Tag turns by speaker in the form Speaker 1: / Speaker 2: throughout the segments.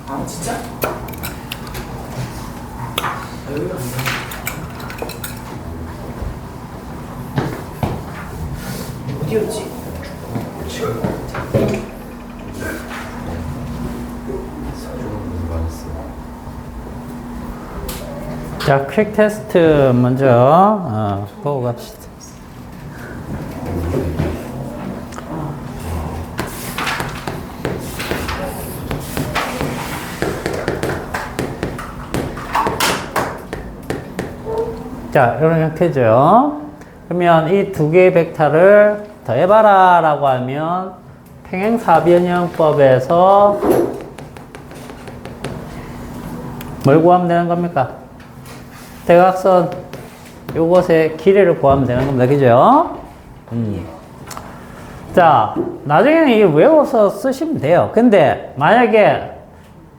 Speaker 1: 아 진짜? 여기가 안 돼. 어디였지?
Speaker 2: 자, 퀵 테스트 먼저 보고 갑시다. 자, 이런 형태죠. 그러면 이 두 개의 벡터를 더해봐라 라고 하면 평행사변형법에서 뭘 구하면 되는 겁니까? 대각선 요것의 길이를 구하면 되는 겁니다. 그죠? 자, 나중에는 이게 외워서 쓰시면 돼요. 근데 만약에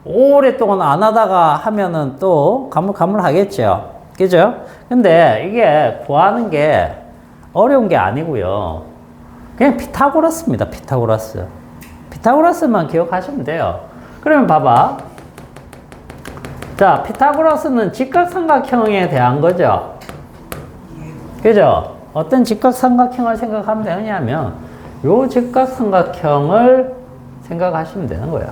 Speaker 2: 오랫동안 안 하다가 하면은 또 가물가물하겠죠. 그죠? 근데 이게 구하는 게 어려운 게 아니고요. 그냥 피타고라스입니다. 피타고라스. 피타고라스만 기억하시면 돼요. 그러면 봐봐. 자, 피타고라스는 직각삼각형에 대한 거죠. 그죠? 어떤 직각삼각형을 생각하면 되느냐면 요 직각삼각형을 생각하시면 되는 거예요.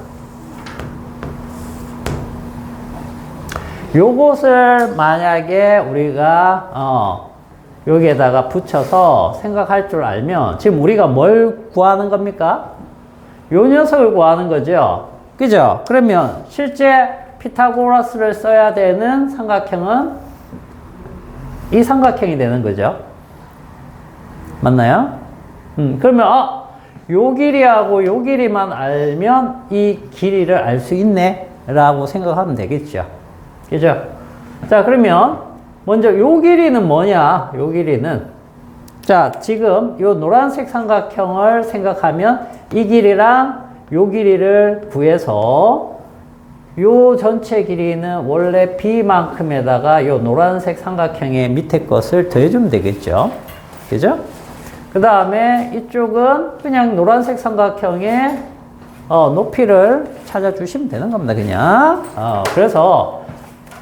Speaker 2: 요것을 만약에 우리가 여기에다가 붙여서 생각할 줄 알면 지금 우리가 뭘 구하는 겁니까? 요 녀석을 구하는 거죠. 그죠? 그러면 실제 피타고라스를 써야 되는 삼각형은 이 삼각형이 되는 거죠. 맞나요? 그러면 요 길이하고 요 길이만 알면 이 길이를 알 수 있네 라고 생각하면 되겠죠. 그죠? 자, 그러면 먼저 요 길이는 뭐냐? 요 길이는 자, 지금 요 노란색 삼각형을 생각하면 이 길이랑 요 길이를 구해서 요 전체 길이는 원래 B만큼에다가 요 노란색 삼각형의 밑에 것을 더해주면 되겠죠. 그죠? 그 다음에 이쪽은 그냥 노란색 삼각형의 높이를 찾아주시면 되는 겁니다. 그냥. 그래서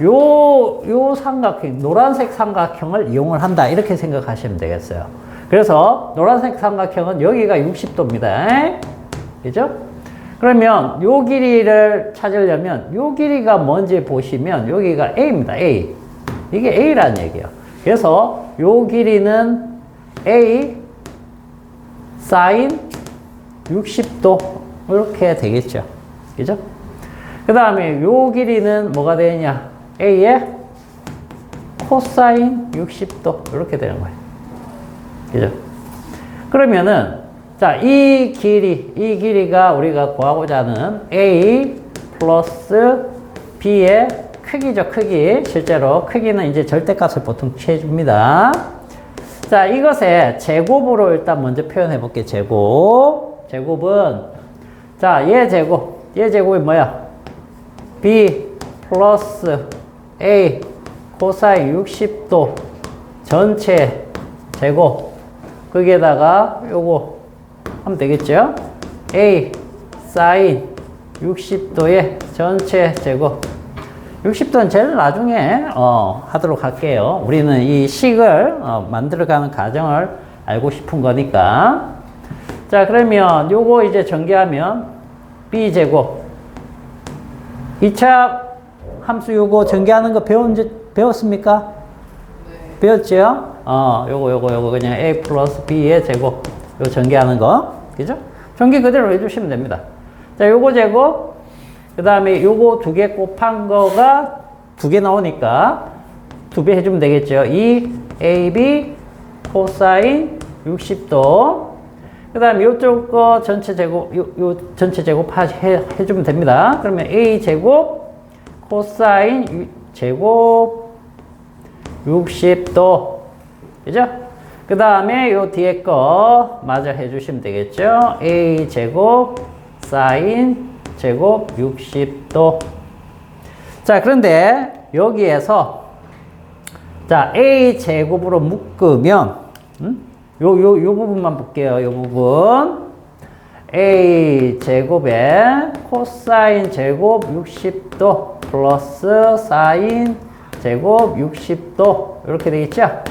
Speaker 2: 요 삼각형, 노란색 삼각형을 이용을 한다. 이렇게 생각하시면 되겠어요. 그래서 노란색 삼각형은 여기가 60도입니다. 그죠? 그러면 요 길이를 찾으려면 요 길이가 뭔지 보시면 여기가 A입니다. A. 이게 A라는 얘기예요. 그래서 요 길이는 A sin 60도 이렇게 되겠죠. 그죠? 그 다음에 요 길이는 뭐가 되느냐? A의 코사인 60도 이렇게 되는 거예요. 그죠? 그러면은 자, 이 길이가 우리가 구하고자 하는 A 플러스 B의 크기죠, 크기. 실제로 크기는 이제 절대값을 보통 취해줍니다. 자, 이것의 제곱으로 일단 먼저 표현해 볼게요. 제곱은 자, 얘 제곱이 뭐야? B 플러스 A 코사인 60도 전체 제곱 거기에다가 요거 하면 되겠죠? A 사인 60도의 전체 제곱 60도는 제일 나중에 하도록 할게요. 우리는 이 식을 만들어가는 과정을 알고 싶은 거니까. 자, 그러면 요거 이제 전개하면 B제곱 2차 함수 요거 전개하는 거 배웠습니까? 네. 배웠죠? 요거 그냥 A 플러스 B의 제곱 요 전개하는 거. 그죠? 전개 그대로 해주시면 됩니다. 자, 요거 제곱 그 다음에 요거 두 개 곱한 거가 두 개 나오니까 2배 해주면 되겠죠. 2AB 코사인 60도 그 다음에 요쪽 거 전체 제곱 요 전체 제곱 해주면 됩니다. 그러면 A 제곱 코사인 제곱 60도 그죠? 그 다음에 요 뒤에 거 마저 해주시면 되겠죠. A 제곱 사인 제곱 60도. 자, 그런데 여기에서 자, A 제곱으로 묶으면 요 부분만 볼게요. 요 부분. A 제곱에 코사인 제곱 60도 플러스 사인 제곱 60도 이렇게 되겠죠?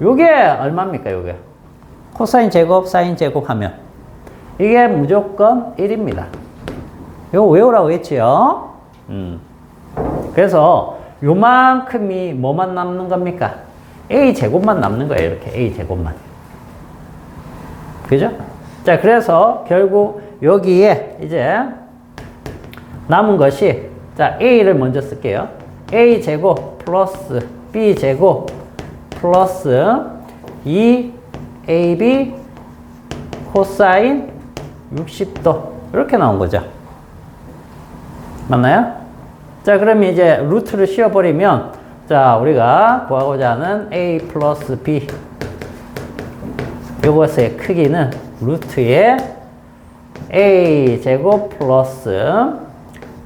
Speaker 2: 요게 얼마입니까? 요게 코사인 제곱 사인 제곱 하면 이게 무조건 1입니다. 이거 외우라고 했지요? 그래서 요만큼이 뭐만 남는 겁니까? A 제곱만 남는 거예요. 이렇게 A 제곱만. 그죠? 자, 그래서 결국 여기에 이제 남은 것이 자, A를 먼저 쓸게요. A 제곱 플러스 B 제곱 플러스 2AB 코사인 60도 이렇게 나온 거죠. 맞나요? 자, 그러면 이제 루트를 씌워버리면 자, 우리가 구하고자 하는 A 플러스 B 요것의 크기는 루트의 A 제곱 플러스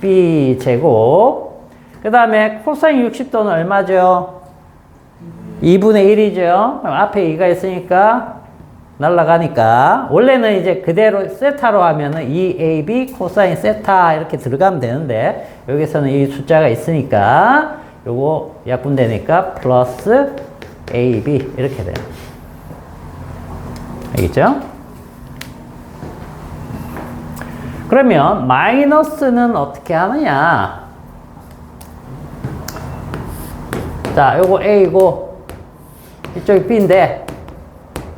Speaker 2: B 제곱 그 다음에 코사인 60도는 얼마죠? 2분의 1이죠. 그럼 앞에 2가 있으니까 날라가니까 원래는 이제 그대로 세타로 하면은 2AB 코사인 세타 이렇게 들어가면 되는데 여기서는 이 숫자가 있으니까 요거 약분되니까 플러스 AB 이렇게 돼요. 알겠죠? 그러면 마이너스는 어떻게 하느냐? 자, 요거 A고 이쪽이 B인데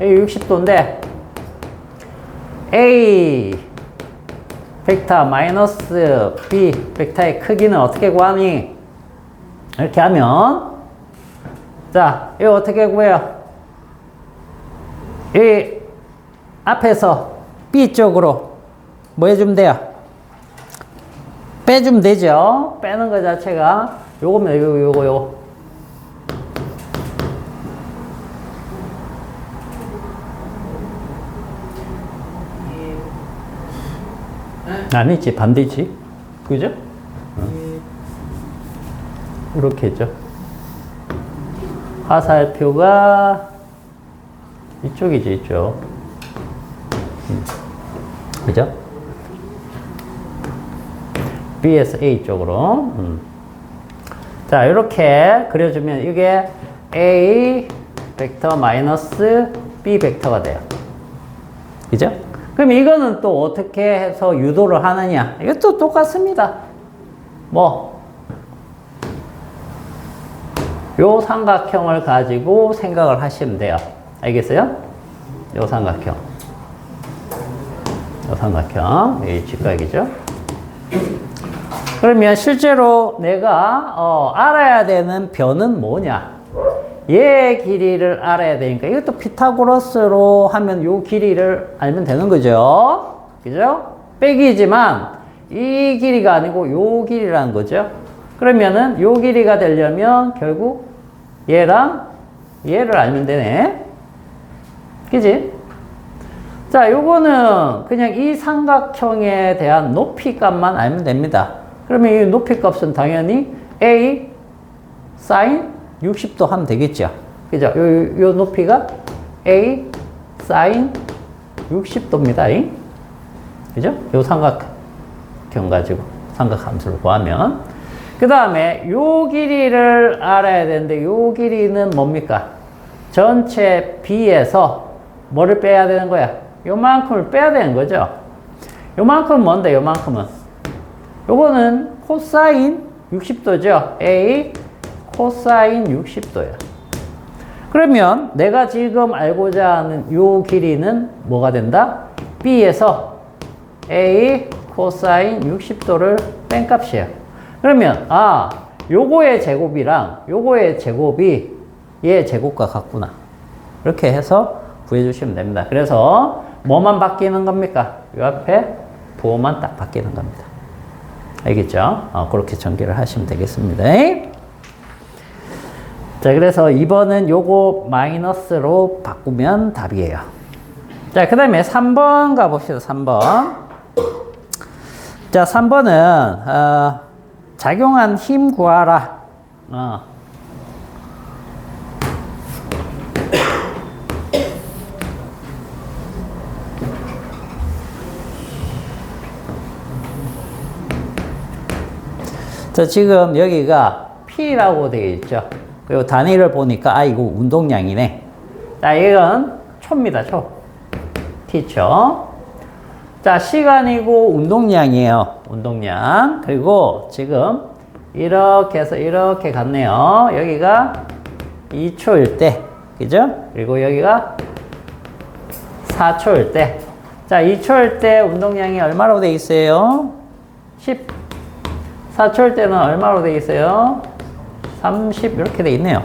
Speaker 2: A 60도인데 A 벡터 마이너스 B 벡터의 크기는 어떻게 구하니? 이렇게 하면 자, 이거 어떻게 구해요? 이 앞에서 B 쪽으로 뭐 해주면 돼요? 빼주면 되죠. 빼는 거 자체가 요거면 요거 아니지, 반대지. 그죠? 이렇게 했죠. 화살표가 이쪽이지, 이쪽. 그죠? B에서 A 쪽으로. 자, 이렇게 그려주면 이게 A 벡터 마이너스 B 벡터가 돼요. 그죠? 그럼 이거는 또 어떻게 해서 유도를 하느냐? 이것도 똑같습니다. 요 삼각형을 가지고 생각을 하시면 돼요. 알겠어요? 요 삼각형. 요 삼각형. 이 직각이죠. 그러면 실제로 내가 알아야 되는 변은 뭐냐? 얘의 길이를 알아야 되니까 이것도 피타고라스로 하면 요 길이를 알면 되는 거죠. 그죠? 빼기지만 이 길이가 아니고 요 길이라는 거죠. 그러면은 요 길이가 되려면 결국 얘랑 얘를 알면 되네. 그지? 자, 요거는 그냥 이 삼각형에 대한 높이 값만 알면 됩니다. 그러면 이 높이 값은 당연히 A sin 60도 하면 되겠죠. 그죠? 요 높이가 A sin 60도입니다. 그죠? 요 삼각형 가지고 삼각함수를 구하면. 그 다음에 요 길이를 알아야 되는데 요 길이는 뭡니까? 전체 B에서 뭐를 빼야 되는 거야? 요만큼을 빼야 되는 거죠. 요만큼은 뭔데? 요만큼은 요거는 코사인 60도죠. A 코사인 60도야. 그러면 내가 지금 알고자 하는 요 길이는 뭐가 된다? B에서 A 코사인 60도를 뺀 값이에요. 그러면 요거의 제곱이랑 요거의 제곱이 얘 제곱과 같구나. 이렇게 해서 구해주시면 됩니다. 그래서 뭐만 바뀌는 겁니까? 요 앞에 부호만 딱 바뀌는 겁니다. 알겠죠? 그렇게 전개를 하시면 되겠습니다. 자, 그래서 2번은 요거 마이너스로 바꾸면 답이에요. 자, 그 다음에 3번 가봅시다. 3번. 자, 3번은 작용한 힘 구하라. 자, 지금 여기가 P라고 되어 있죠. 그리고 단위를 보니까 이거 운동량이네. 자, 이건 초입니다. 초. T초. 자, 시간이고 운동량이에요. 운동량. 그리고 지금 이렇게 해서 이렇게 갔네요. 여기가 2초일 때. 그죠? 그리고 여기가 4초일 때. 자, 2초일 때 운동량이 얼마로 되어 있어요? 10. 4초일 때는 얼마로 되어 있어요? 30 이렇게 되어 있네요.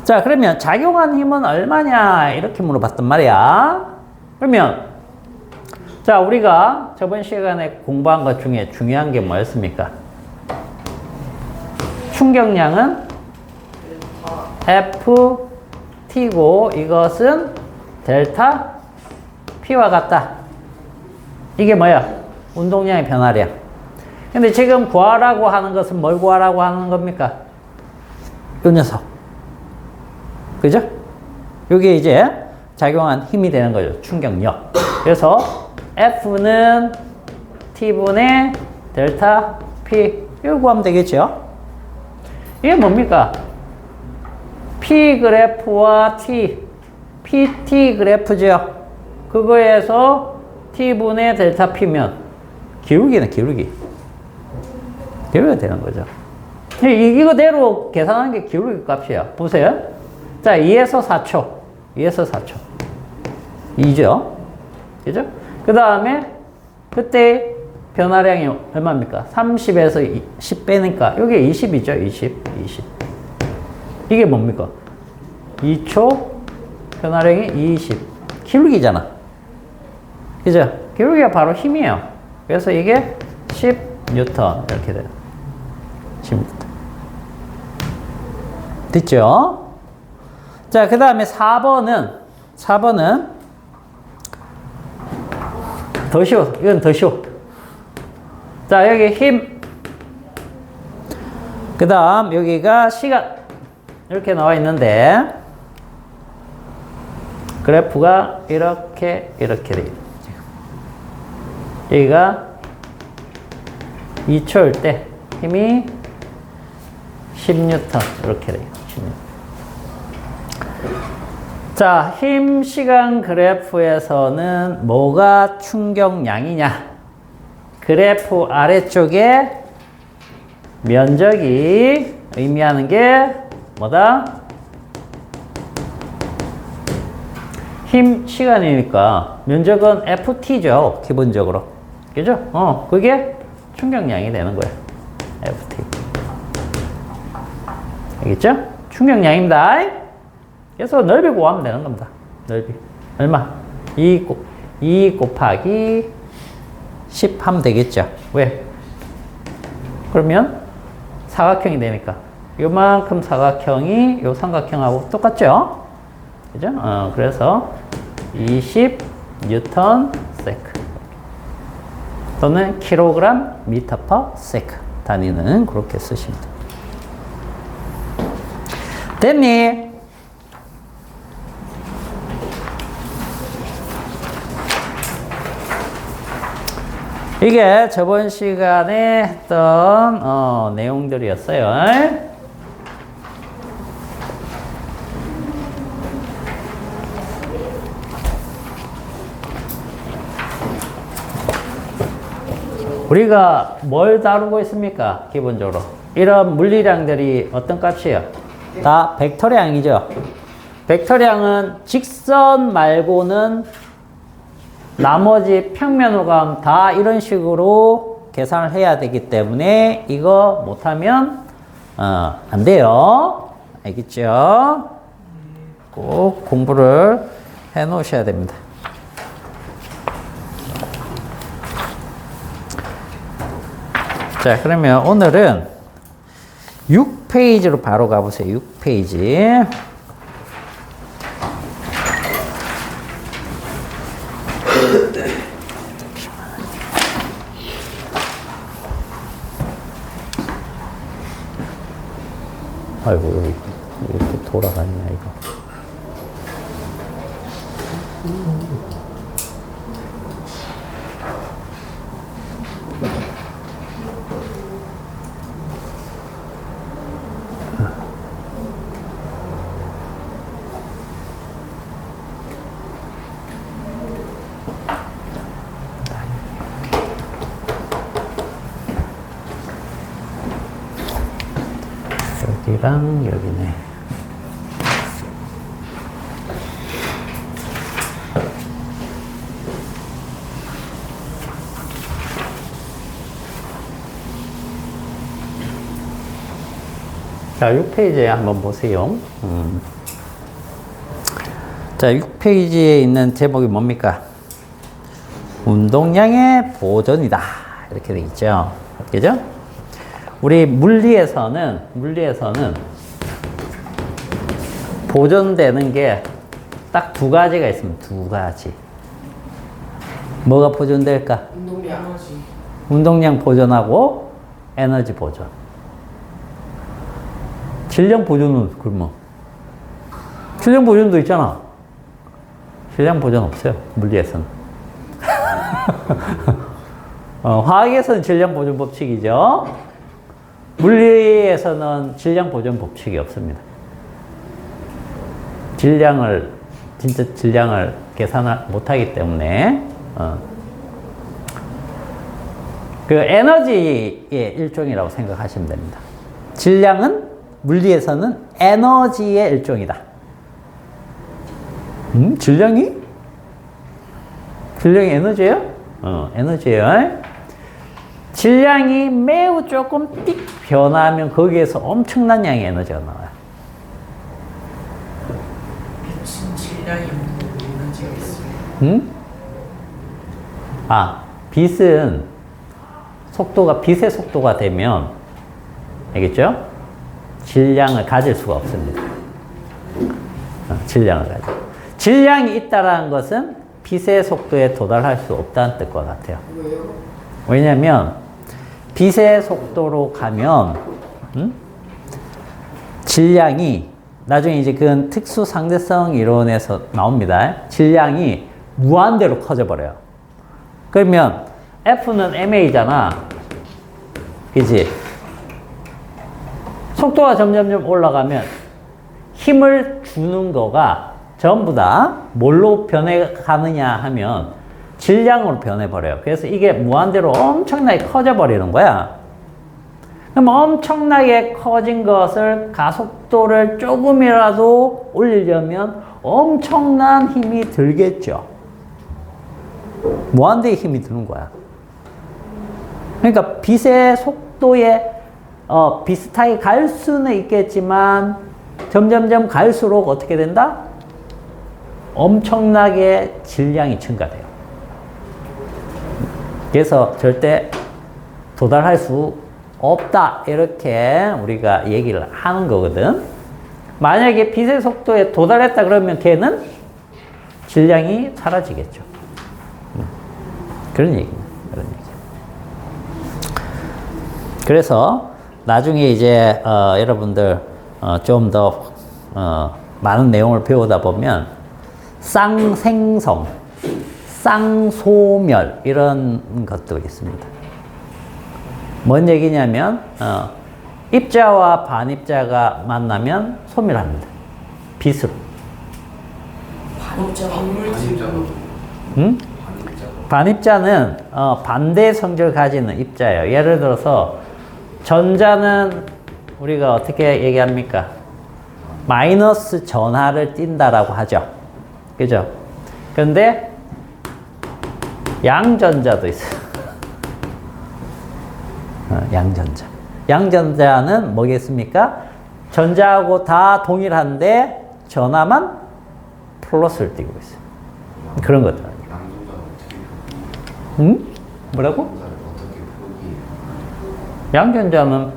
Speaker 2: 자, 그러면 작용한 힘은 얼마냐 이렇게 물어봤단 말이야. 그러면 자, 우리가 저번 시간에 공부한 것 중에 중요한 게 뭐였습니까? 충격량은 FT고 이것은 델타 P와 같다. 이게 뭐야? 운동량의 변화량. 근데 지금 구하라고 하는 것은 뭘 구하라고 하는 겁니까? 요 녀석. 그죠? 요게 이제 작용한 힘이 되는 거죠. 충격력. 그래서 F는 T분의 델타 P. 이걸 구하면 되겠죠? 이게 뭡니까? P 그래프와 T. PT 그래프죠. 그거에서 T분의 델타 P면 기울기는 기울기. 기울기가 되는 거죠. 이거대로 계산하는 게 기울기 값이야. 보세요. 자, 2에서 4초. 2에서 4초. 2죠. 그죠? 그 다음에 그때 변화량이 얼마입니까? 30에서 10 빼니까 이게 20이죠. 20. 이게 뭡니까? 2초 변화량이 20. 기울기잖아. 그죠? 기울기가 바로 힘이에요. 그래서 이게 10 뉴턴 이렇게 돼요. 10 뉴턴. 됐죠? 자, 그 다음에 4번은 더 쉬워. 이건 더 쉬워. 자, 여기 힘. 그 다음 여기가 시간. 이렇게 나와 있는데 그래프가 이렇게 돼요. 여기가 2초일 때 힘이 10뉴턴 이렇게 돼요. 10뉴턴. 자, 힘 시간 그래프에서는 뭐가 충격량이냐? 그래프 아래쪽에 면적이 의미하는 게 뭐다? 힘 시간이니까 면적은 FT죠. 기본적으로. 그죠? 그게 충격량이 되는 거예요. FT. 알겠죠? 충격량입니다. 그래서 넓이 구하면 되는 겁니다. 넓이. 얼마? 2 곱하기 10 하면 되겠죠. 왜? 그러면 사각형이 되니까. 요만큼 사각형이 요 삼각형하고 똑같죠? 그죠? 그래서 20 뉴턴 세크. 또는 킬로그램 미터 퍼 세크. 단위는 그렇게 쓰시면 됩니다. 됐니? 이게 저번 시간에 했던 내용들이었어요. 우리가 뭘 다루고 있습니까? 기본적으로 이런 물리량들이 어떤 값이에요? 다 벡터량이죠. 벡터량은 직선 말고는 나머지 평면으로 가면 다 이런 식으로 계산을 해야 되기 때문에 이거 못하면 안 돼요. 알겠죠? 꼭 공부를 해 놓으셔야 됩니다. 자, 그러면 오늘은 6페이지로 바로 가보세요. 6페이지. 아이고, 여기 이렇게 돌아갔냐, 이거. 여기랑 여기네. 자, 6페이지에 한번 보세요. 자, 6페이지에 있는 제목이 뭡니까? 운동량의 보존이다. 이렇게 돼 있죠. 그죠? 우리 물리에서는 보존되는 게 딱 두 가지가 있습니다. 두 가지. 뭐가 보존될까? 운동량 보존하고 에너지 보존. 질량 보존은 그러면 질량 보존도 있잖아. 질량 보존 없어요. 물리에서는. 화학에서는 질량 보존 법칙이죠. 물리에서는 질량 보존 법칙이 없습니다. 진짜 질량을 계산을 못하기 때문에, 그 에너지의 일종이라고 생각하시면 됩니다. 질량은 물리에서는 에너지의 일종이다. 질량이 에너지예요? 에너지예요. 질량이 매우 조금 띡 변하면 거기에서 엄청난 양의 에너지가 나와요.
Speaker 1: 미친 질량이 에너지가 있어요.
Speaker 2: 빛은 빛의 속도가 되면, 알겠죠? 질량을 가질 수가 없습니다. 질량이 있다라는 것은 빛의 속도에 도달할 수 없다는 뜻과 같아요.
Speaker 1: 왜요?
Speaker 2: 왜냐면 빛의 속도로 가면 질량이 나중에 이제 그건 특수 상대성 이론에서 나옵니다. 질량이 무한대로 커져 버려요. 그러면 F는 ma잖아. 그치? 속도가 점점점 올라가면 힘을 주는 거가 전부 다 뭘로 변해가느냐 하면 질량으로 변해버려요. 그래서 이게 무한대로 엄청나게 커져버리는 거야. 그럼 엄청나게 커진 것을 가속도를 조금이라도 올리려면 엄청난 힘이 들겠죠. 무한대의 힘이 드는 거야. 그러니까 빛의 속도에 비슷하게 갈 수는 있겠지만 점점점 갈수록 어떻게 된다? 엄청나게 질량이 증가돼요. 그래서 절대 도달할 수 없다. 이렇게 우리가 얘기를 하는 거거든. 만약에 빛의 속도에 도달했다 그러면 걔는 질량이 사라지겠죠. 그런 얘기입니다. 그래서 나중에 이제 여러분들 좀 더 많은 내용을 배우다 보면 쌍생성, 쌍소멸 이런 것도 있습니다. 뭔 얘기냐면 입자와 반입자가 만나면 소멸합니다. 빛으로. 반입자는 반대 성질을 가지는 입자예요. 예를 들어서 전자는 우리가 어떻게 얘기합니까? 마이너스 전하를 띈다라고 하죠. 그죠? 그런데 양전자도 있어요. 양전자. 양전자는 뭐겠습니까? 전자하고 다 동일한데 전하만 플러스를 띄고 있어요. 그런 것들. 뭐라고? 양전자는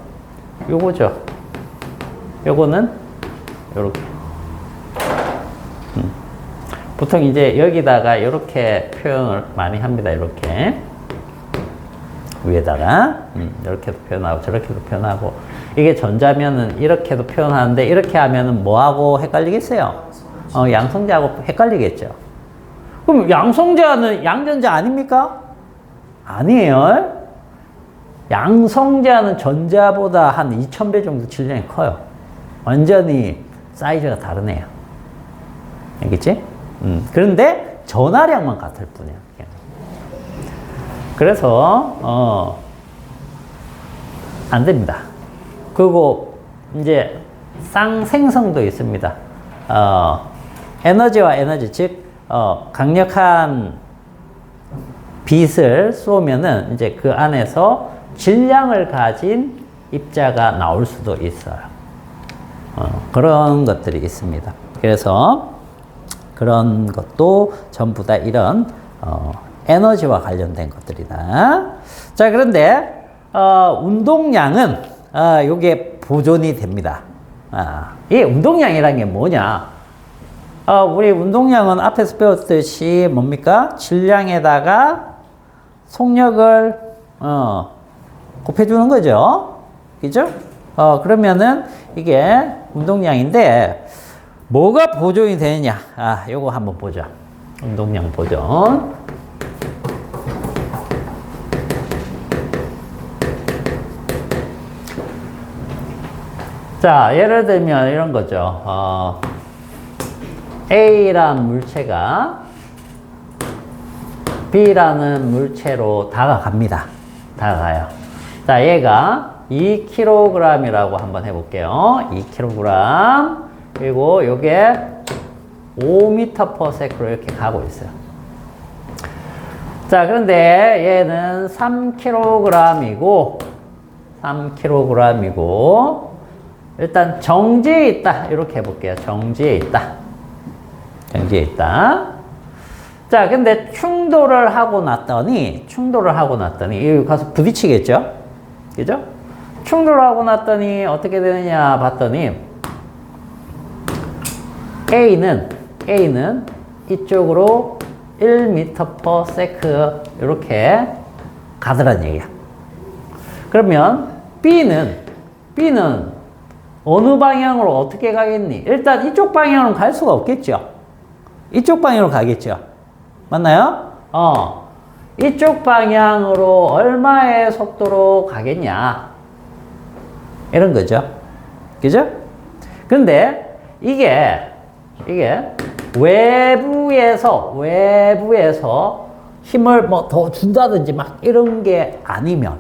Speaker 2: 요거죠. 요거는 요렇게. 보통 이제 여기다가 이렇게 표현을 많이 합니다. 이렇게 위에다가 이렇게도 표현하고 저렇게도 표현하고. 이게 전자면은 이렇게도 표현하는데 이렇게 하면은 뭐하고 헷갈리겠어요? 양성자하고 헷갈리겠죠. 그럼 양성자는 양전자 아닙니까? 아니에요. 양성자는 전자보다 한 2000배 정도 질량이 커요. 완전히 사이즈가 다르네요. 알겠지? 그런데 전하량만 같을 뿐이야. 그래서 안 됩니다. 그리고 이제 쌍생성도 있습니다. 에너지와 에너지, 즉 강력한 빛을 쏘면은 이제 그 안에서 질량을 가진 입자가 나올 수도 있어요. 그런 것들이 있습니다. 그래서 그런 것도 전부 다 이런 에너지와 관련된 것들이다. 자, 그런데 운동량은 요게 보존이 됩니다. 이 운동량이라는 게 뭐냐? 우리 운동량은 앞에서 배웠듯이 뭡니까? 질량에다가 속력을 곱해주는 거죠. 그죠? 그러면은 이게 운동량인데 뭐가 보존이 되느냐? 요거 한번 보자. 운동량 보존. 자, 예를 들면 이런 거죠. A라는 물체가 B라는 물체로 다가갑니다. 다가가요. 자, 얘가 2kg이라고 한번 해볼게요. 2kg. 그리고 요게 5m/s로 이렇게 가고 있어요. 자, 그런데 얘는 3kg이고, 일단 정지에 있다. 이렇게 해볼게요. 정지에 있다. 자, 근데 충돌을 하고 났더니, 여기 가서 부딪히겠죠? 그죠? 충돌하고 났더니 어떻게 되느냐 봤더니, A는 이쪽으로 1m/s 이렇게 가더란 얘기야. 그러면 B는 어느 방향으로 어떻게 가겠니? 일단 이쪽 방향으로 갈 수가 없겠죠. 이쪽 방향으로 가겠죠. 맞나요? 이쪽 방향으로 얼마의 속도로 가겠냐? 이런 거죠. 그죠? 근데 이게 외부에서 힘을 뭐 더 준다든지 막 이런 게 아니면,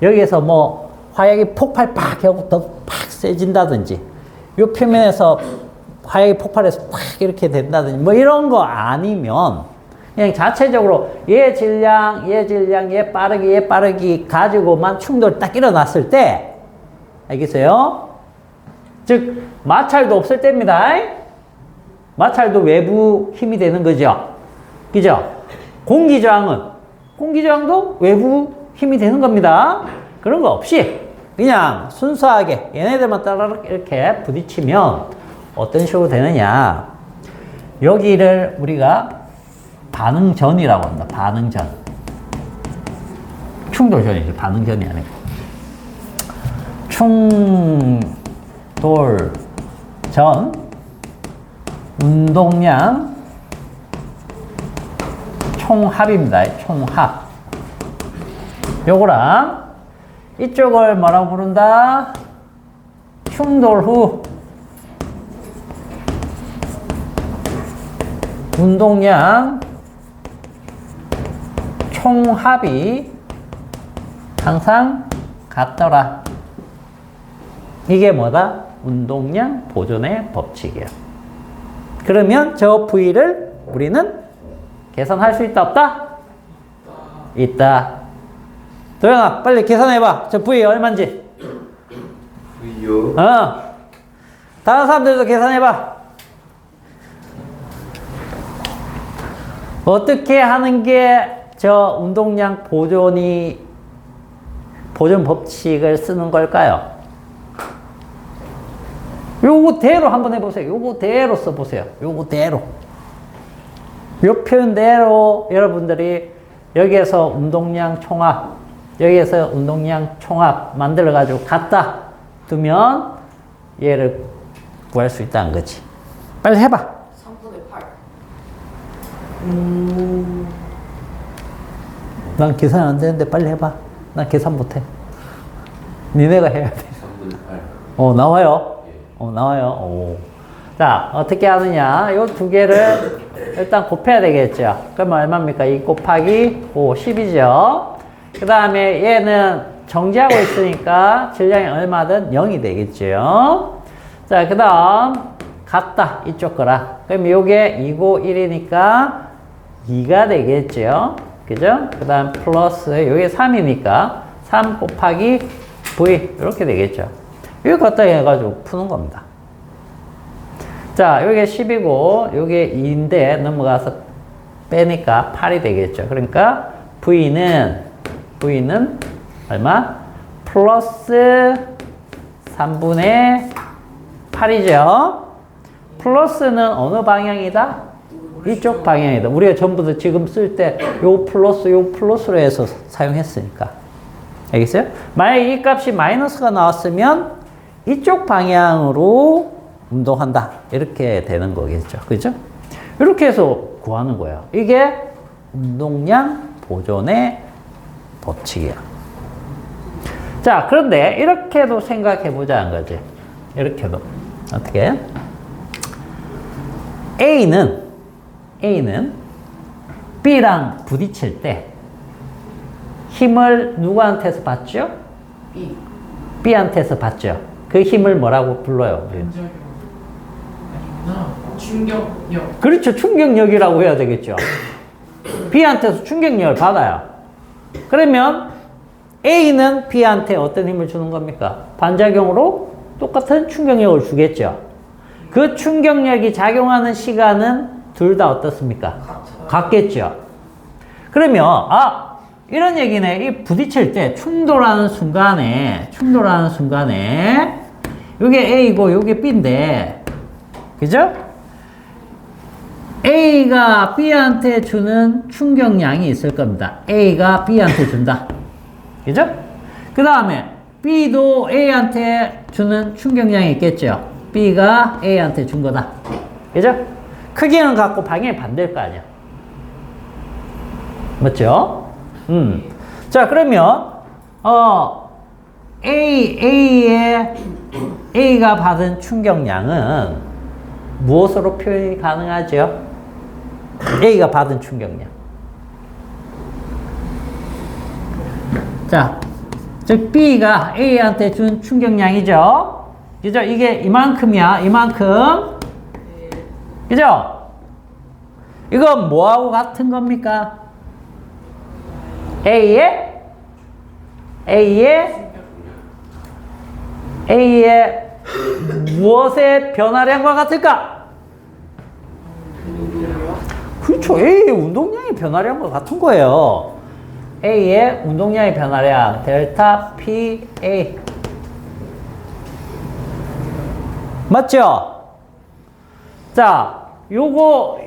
Speaker 2: 여기에서 뭐 화약이 폭발 팍 하고 더 팍 세진다든지, 요 표면에서 화약이 폭발해서 팍 이렇게 된다든지 뭐 이런 거 아니면, 그냥 자체적으로 얘 질량, 얘 빠르기 가지고만 충돌 딱 일어났을 때, 알겠어요? 즉 마찰도 없을 때입니다. 마찰도 외부 힘이 되는 거죠. 그죠? 공기저항도 외부 힘이 되는 겁니다. 그런 거 없이 그냥 순수하게 얘네들만 따라 이렇게 부딪히면 어떤 식으로 되느냐. 여기를 우리가 반응전이라고 합니다. 반응전. 충돌전이죠. 반응전이 아니고. 충돌전, 운동량, 총합입니다. 총합. 요거랑 이쪽을 뭐라고 부른다? 충돌 후 운동량, 총합이 항상 같더라. 이게 뭐다? 운동량 보존의 법칙이에요. 그러면 저 V를 우리는 계산할 수 있다, 없다? 있다. 도영아, 빨리 계산해봐. 저 V 얼마인지.
Speaker 3: V요?
Speaker 2: 다른 사람들도 계산해봐. 어떻게 하는 게 저 운동량 보존 법칙을 쓰는 걸까요? 요거대로 한번 해보세요. 요거대로 써보세요. 요거대로. 요 표현대로 여러분들이 여기에서 운동량 총합, 여기에서 운동량 총합 만들어가지고 갖다 두면 얘를 구할 수 있다는 거지. 빨리 해봐.
Speaker 1: 3분의 8.
Speaker 2: 난 계산 안 되는데 빨리 해봐. 난 계산 못해. 니네가 해야 돼.
Speaker 3: 3분의 8.
Speaker 2: 나와요. 나와요. 오. 자, 어떻게 하느냐. 요 두 개를 일단 곱해야 되겠죠. 그러면 얼마입니까? 2 곱하기 5, 10이죠. 그 다음에 얘는 정지하고 있으니까 질량이 얼마든 0이 되겠죠. 자, 그 다음 같다. 이쪽 거라. 그럼 요게 2고 1이니까 2가 되겠죠. 그죠? 그 다음 플러스 요게 3이니까 3 곱하기 V 이렇게 되겠죠. 이거 갖다 해가지고 푸는 겁니다. 자, 요게 10이고 요게 2인데 넘어가서 빼니까 8이 되겠죠. 그러니까 V는 얼마? 플러스 3분의 8이죠. 플러스는 어느 방향이다? 이쪽 방향이다. 우리가 전부 다 지금 쓸 때 요 플러스로 해서 사용했으니까. 알겠어요? 만약에 이 값이 마이너스가 나왔으면 이쪽 방향으로 운동한다. 이렇게 되는 거겠죠. 그죠? 이렇게 해서 구하는 거예요. 이게 운동량 보존의 법칙이야. 자, 그런데 이렇게도 생각해 보자는 거지. 이렇게도. 어떻게? A는 B랑 부딪힐 때 힘을 누구한테서 받죠?
Speaker 1: B.
Speaker 2: B한테서 받죠. 그 힘을 뭐라고 불러요?
Speaker 1: 반작용. 아니구나. 충격력.
Speaker 2: 그렇죠. 충격력이라고 해야 되겠죠. B한테서 충격력을 받아요. 그러면 A는 B한테 어떤 힘을 주는 겁니까? 반작용으로 똑같은 충격력을 주겠죠. 그 충격력이 작용하는 시간은 둘 다 어떻습니까? 같겠죠. 그러면 이런 얘기네. 이 부딪힐 때 충돌하는 순간에 요게 A고 요게 B인데, 그죠? A가 B한테 주는 충격량이 있을 겁니다. A가 B한테 준다. 그죠? 그 다음에 B도 A한테 주는 충격량이 있겠죠. B가 A한테 준 거다. 그죠? 크기는 같고 방향이 반대일 거 아니야. 맞죠? 자, 그러면 A가 받은 충격량은 무엇으로 표현이 가능하죠? A가 받은 충격량. 자, 즉 B가 A한테 준 충격량이죠. 그죠? 이게 이만큼이야. 이만큼. 그죠? 이건 뭐하고 같은 겁니까? A의 무엇의 변화량과 같을까? 그렇죠. A의 운동량의 변화량과 같은 거예요. A의 운동량의 변화량 델타 PA. 맞죠? 자, 요거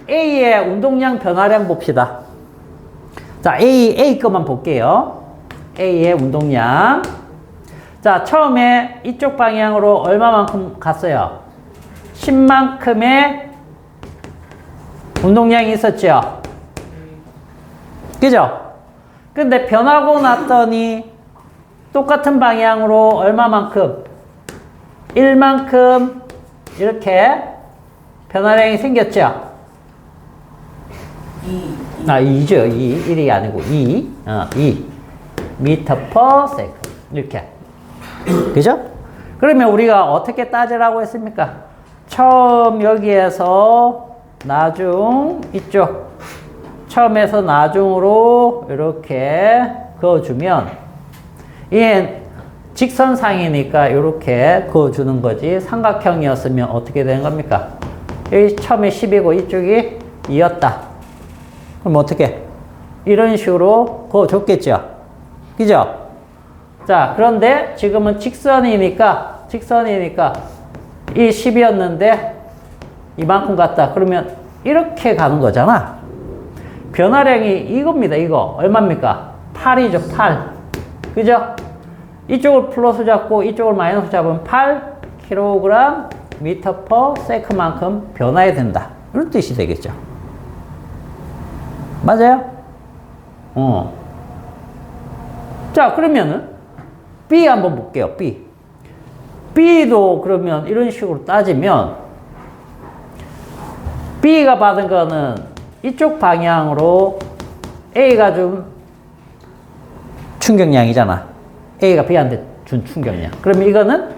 Speaker 2: A의 운동량 변화량 봅시다. 자, A 것만 볼게요. A의 운동량. 자, 처음에 이쪽 방향으로 얼마만큼 갔어요? 10만큼의 운동량이 있었죠? 그죠? 근데 변하고 났더니 똑같은 방향으로 얼마만큼? 1만큼 이렇게 변화량이 생겼죠? 2죠. 1이 아니고 2 미터 퍼 세컨드 이렇게. 그죠? 그러면 우리가 어떻게 따지라고 했습니까? 처음 여기에서 나중 이쪽 처음에서 나중으로 이렇게 그어주면 얘 직선상이니까 이렇게 그어주는 거지. 삼각형이었으면 어떻게 되는 겁니까? 여기 처음에 10이고 이쪽이 2였다. 그럼 어떻게? 이런 식으로 그어줬겠죠? 그죠? 자, 그런데 지금은 직선이니까 이 10이었는데 이만큼 갔다. 그러면 이렇게 가는 거잖아. 변화량이 이겁니다. 이거 얼마입니까? 8이죠. 8. 그죠? 이쪽을 플러스 잡고 이쪽을 마이너스 잡으면 8kg 미터 퍼 세컨만큼 변화해야 된다. 이런 뜻이 되겠죠. 맞아요? 자, 그러면은 B 한번 볼게요. B. B도 그러면 이런 식으로 따지면 B가 받은 거는 이쪽 방향으로 A가 준 충격량이잖아. A가 B한테 준 충격량. 그러면 이거는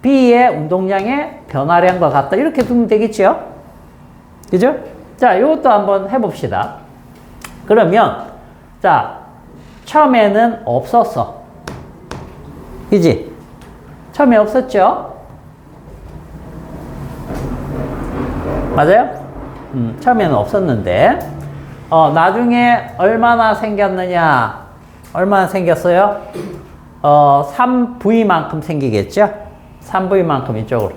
Speaker 2: B의 운동량의 변화량과 같다. 이렇게 두면 되겠죠? 그죠? 자, 이것도 한번 해봅시다. 그러면, 자, 처음에는 없었어. 그지? 처음에 없었죠? 맞아요? 처음에는 없었는데, 나중에 얼마나 생겼느냐? 얼마나 생겼어요? 3V만큼 생기겠죠? 3V만큼 이쪽으로.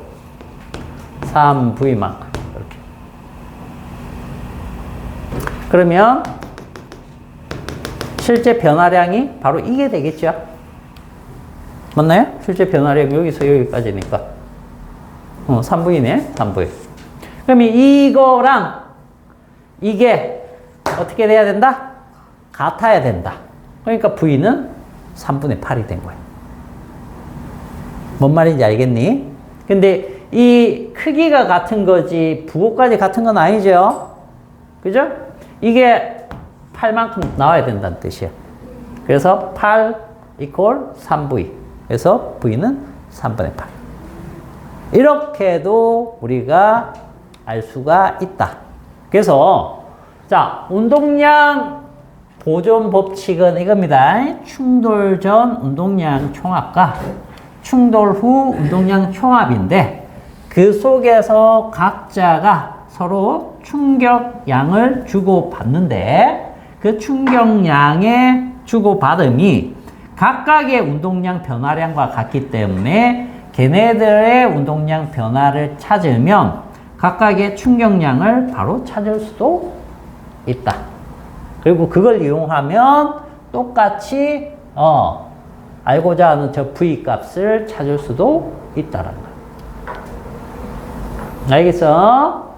Speaker 2: 3V만큼. 이렇게. 그러면, 실제 변화량이 바로 이게 되겠죠? 맞나요? 실제 변화량이 여기서 여기까지니까. 3V네, 3V. 그러면 이거랑 이게 어떻게 돼야 된다? 같아야 된다. 그러니까 V는 3분의 8이 된 거예요. 뭔 말인지 알겠니? 근데 이 크기가 같은 거지 부호까지 같은 건 아니죠? 그죠? 이게 8만큼 나와야 된다는 뜻이에요. 그래서 8 이퀄 3V. 그래서 V는 3분의 8. 이렇게도 우리가 알 수가 있다. 그래서 자, 운동량 보존 법칙은 이겁니다. 충돌 전 운동량 총합과 충돌 후 운동량 총합인데 그 속에서 각자가 서로 충격량을 주고받는데 그 충격량의 주고받음이 각각의 운동량 변화량과 같기 때문에 걔네들의 운동량 변화를 찾으면 각각의 충격량을 바로 찾을 수도 있다. 그리고 그걸 이용하면 똑같이 알고자 하는 저 V 값을 찾을 수도 있다라는 거야. 알겠어?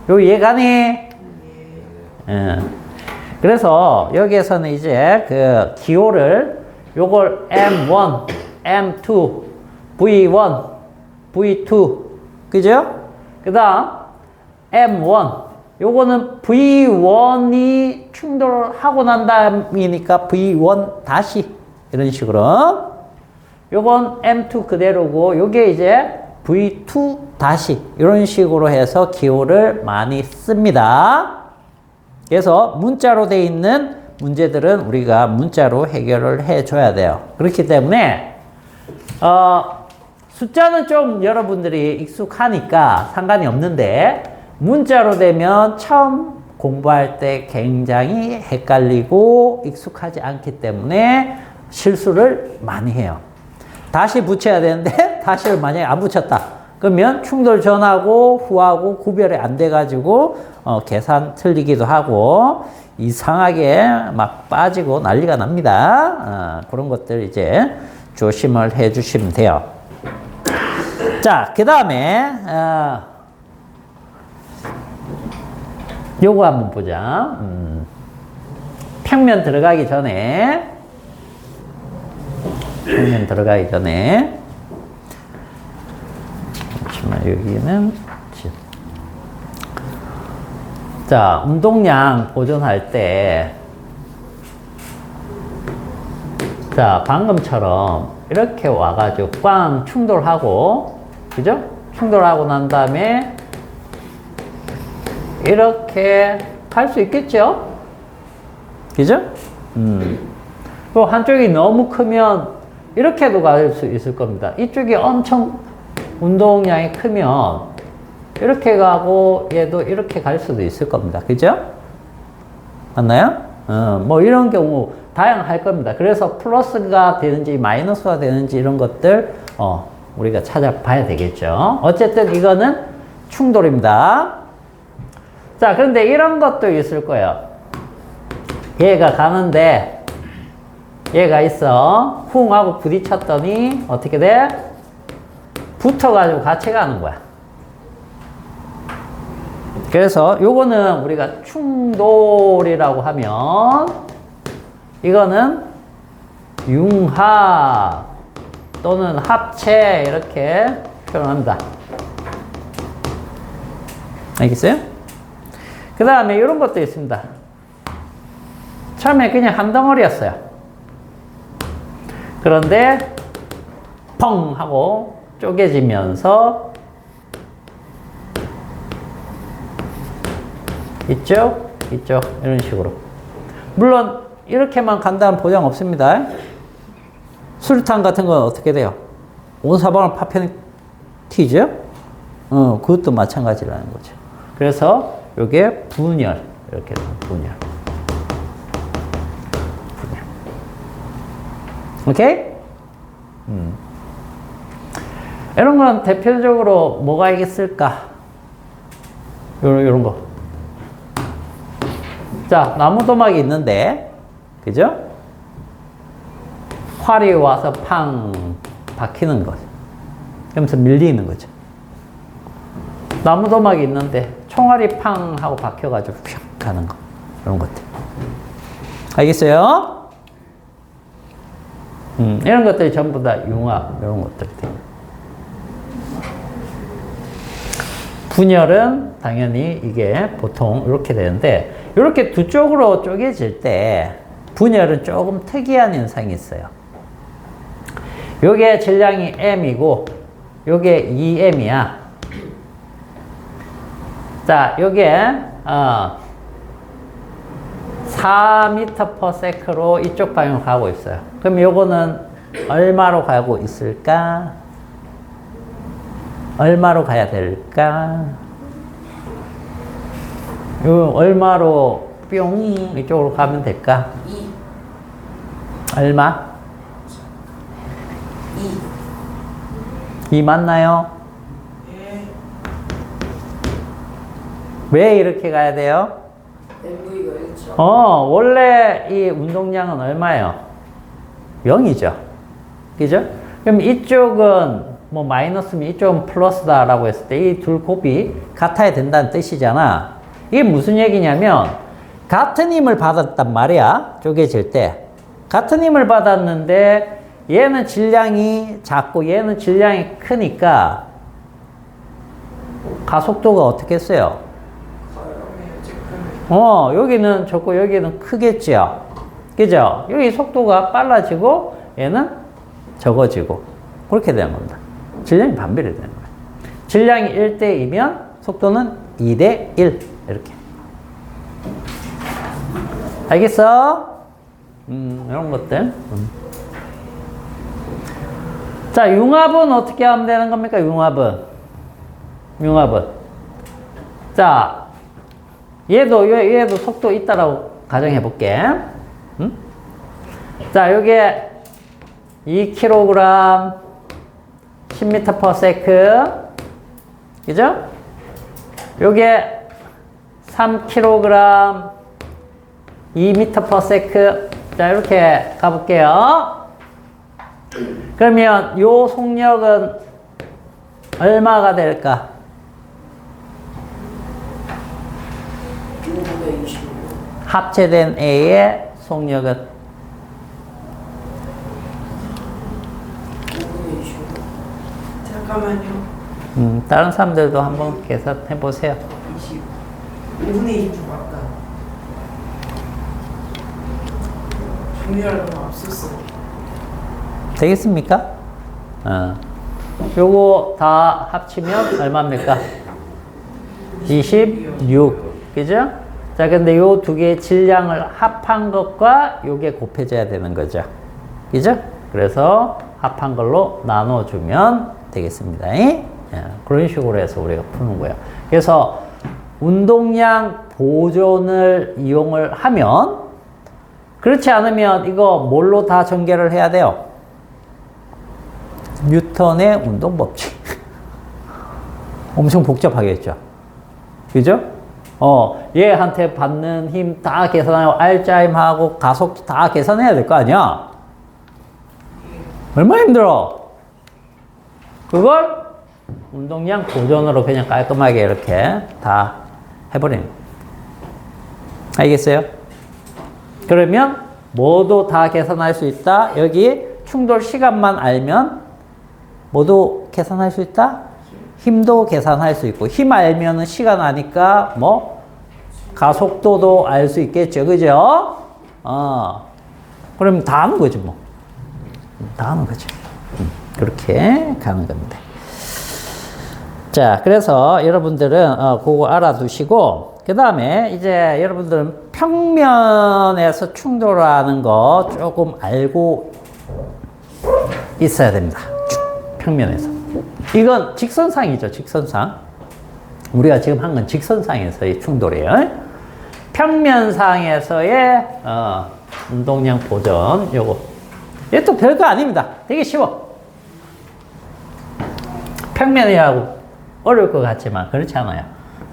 Speaker 2: 요 이해가니? 그래서 여기에서는 이제 그 기호를 요걸 M1, M2, V1, V2 그죠? 그 다음 M1 요거는 V1이 충돌하고 난 다음이니까 V1 다시 이런 식으로 요건 M2 그대로고 요게 이제 V2 다시 이런 식으로 해서 기호를 많이 씁니다. 그래서 문자로 돼 있는 문제들은 우리가 문자로 해결을 해줘야 돼요. 그렇기 때문에 숫자는 좀 여러분들이 익숙하니까 상관이 없는데 문자로 되면 처음 공부할 때 굉장히 헷갈리고 익숙하지 않기 때문에 실수를 많이 해요. 다시 붙여야 되는데 다시를 만약에 안 붙였다. 그러면 충돌 전하고 후하고 구별이 안 돼가지고 계산 틀리기도 하고 이상하게 막 빠지고 난리가 납니다. 그런 것들 이제 조심을 해 주시면 돼요. 자, 그 다음에 요거 한번 보자. 평면 들어가기 전에 잠시만 여기는 자, 운동량 보존할 때 자, 방금처럼 이렇게 와가지고 꽝 충돌하고 그죠? 충돌하고 난 다음에 이렇게 갈 수 있겠죠? 그죠? 그 한쪽이 너무 크면 이렇게도 갈 수 있을 겁니다. 이쪽이 엄청 운동량이 크면 이렇게 가고 얘도 이렇게 갈 수도 있을 겁니다. 그죠? 맞나요? 뭐 이런 경우 다양할 겁니다. 그래서 플러스가 되는지 마이너스가 되는지 이런 것들 우리가 찾아봐야 되겠죠. 어쨌든 이거는 충돌입니다. 자, 그런데 이런 것도 있을 거예요. 얘가 가는데 얘가 있어. 쿵 하고 부딪혔더니 어떻게 돼? 붙어가지고 같이 가는 거야. 그래서 요거는 우리가 충돌이라고 하면 이거는 융합 또는 합체 이렇게 표현합니다. 알겠어요? 그 다음에 이런 것도 있습니다. 처음에 그냥 한 덩어리였어요. 그런데 펑 하고 쪼개지면서 이쪽, 이쪽 이런 식으로. 물론 이렇게만 간다는 보장 없습니다. 수류탄 같은 건 어떻게 돼요? 온 사방을 파편 튀죠? 그것도 마찬가지라는 거죠. 그래서 이게 분열 이렇게 분열. 오케이? 이런 건 대표적으로 뭐가 있을까? 요런 거. 자, 나무도막이 있는데, 그죠? 활이 와서 팡 박히는 거죠. 그러면서 밀리는 거죠. 나무도막이 있는데, 총알이 팡 하고 박혀가지고 휙 가는 거. 이런 것들. 알겠어요? 이런 것들이 전부 다 융합, 이런 것들이 돼요. 분열은 당연히 이게 보통 이렇게 되는데, 이렇게 두 쪽으로 쪼개질 때 분열은 조금 특이한 현상이 있어요. 요게 질량이 m이고 요게 2m이야. 자, 요게 4m/s로 이쪽 방향으로 가고 있어요. 그럼 요거는 얼마로 가고 있을까? 얼마로 가야 될까? 요 얼마로 뿅 이쪽으로 가면 될까?
Speaker 1: 2.
Speaker 2: 얼마? 2 맞나요?
Speaker 1: 예.
Speaker 2: 왜 이렇게 가야 돼요?
Speaker 1: MV가 1점.
Speaker 2: 원래 이 운동량은 얼마예요? 0이죠. 그죠? 그럼 이쪽은 뭐 마이너스면 이쪽은 플러스다라고 했을 때 이 둘 곱이 같아야 된다는 뜻이잖아. 이게 무슨 얘기냐면 같은 힘을 받았단 말이야. 쪼개질 때. 같은 힘을 받았는데 얘는 질량이 작고 얘는 질량이 크니까 가속도가 어떻게 했어요? 여기는 적고 여기는 크겠죠. 그죠? 여기 속도가 빨라지고 얘는 적어지고 그렇게 되는 겁니다. 질량이 반비례 되는 거예요. 질량이 1대2면 속도는 2대1 이렇게. 알겠어? 이런 것들. 자, 융합은 어떻게 하면 되는 겁니까? 융합은. 자, 얘도 속도 있다라고 가정해 볼게. 자, 요게 2kg 10m/s. 그죠? 요게 3kg 2m/s. 자, 이렇게 가볼게요. 그러면 요 속력은 얼마가 될까?
Speaker 1: 525.
Speaker 2: 합체된 A의 속력은
Speaker 1: 525. 잠깐만요.
Speaker 2: 다른 사람들도 한번 계산해 보세요.
Speaker 1: 20. 5분의 20 좀 아까. 정리하려고 앞섰어.
Speaker 2: 되겠습니까? 요거 다 합치면 얼마입니까? 26. 그죠? 자, 근데 요 두 개의 질량을 합한 것과 요게 곱해져야 되는 거죠. 그죠? 그래서 합한 걸로 나눠주면 되겠습니다. 그런 식으로 해서 우리가 푸는 거예요. 그래서 운동량 보존을 이용을 하면, 그렇지 않으면 이거 뭘로 다 전개를 해야 돼요? 뉴턴의 운동 법칙. 엄청 복잡하겠죠. 그죠? 얘한테 받는 힘 다 계산하고, 알짜임하고, 가속 다 계산해야 될 거 아니야? 얼마나 힘들어? 그걸 운동량 고전으로 그냥 깔끔하게 이렇게 다 해버리는. 알겠어요? 그러면 모두 다 계산할 수 있다. 여기 충돌 시간만 알면 모두 계산할 수 있다. 힘도 계산할 수 있고, 힘 알면은 시간 아니까 뭐 가속도도 알 수 있겠죠. 그죠? 그럼 다 하는 거지 뭐. 다 하는 거죠. 그렇게 가는 겁니다. 자, 그래서 여러분들은 그거 알아두시고, 그 다음에 이제 여러분들은 평면에서 충돌하는 거 조금 알고 있어야 됩니다. 평면에서. 이건 직선상이죠, 직선상. 우리가 지금 한 건 직선상에서의 충돌이에요. 평면상에서의 운동량 보전, 요거. 얘 또 별거 아닙니다. 되게 쉬워. 평면이라고 어려울 것 같지만 그렇지 않아요.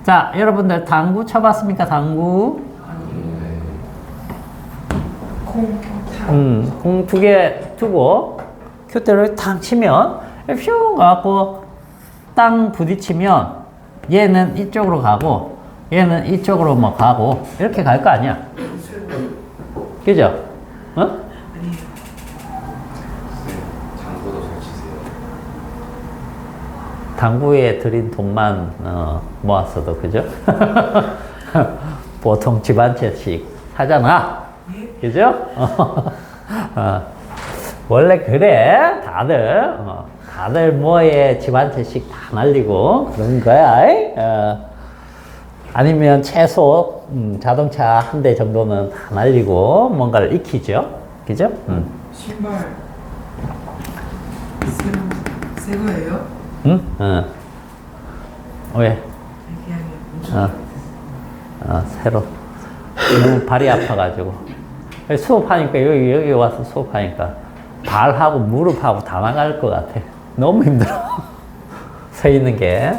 Speaker 2: 자, 여러분들 당구 쳐봤습니까? 당구? 공 2개 두고 큐대를 탕 치면 퓨 가고 땅 부딪히면 얘는 이쪽으로 가고 얘는 이쪽으로 뭐 가고 이렇게 갈 거 아니야. 그죠?
Speaker 3: 당구도 잘 치세요.
Speaker 2: 당구에 들인 돈만 모았어도 그죠? 보통 집 한 채씩 사잖아. 그죠? 원래 그래. 다들 뭐에 집 한 채씩 다 날리고 그런 거야. 아니면 최소 자동차 한 대 정도는 다 날리고 뭔가를 익히죠. 그죠?
Speaker 4: 신발 새 거예요?
Speaker 2: 응? 왜?
Speaker 4: 그냥
Speaker 2: 새로. 너무 발이 아파가지고. 수업하니까, 여기 와서 수업하니까 발하고 무릎하고 다 나갈 것 같아. 너무 힘들어. 서 있는 게,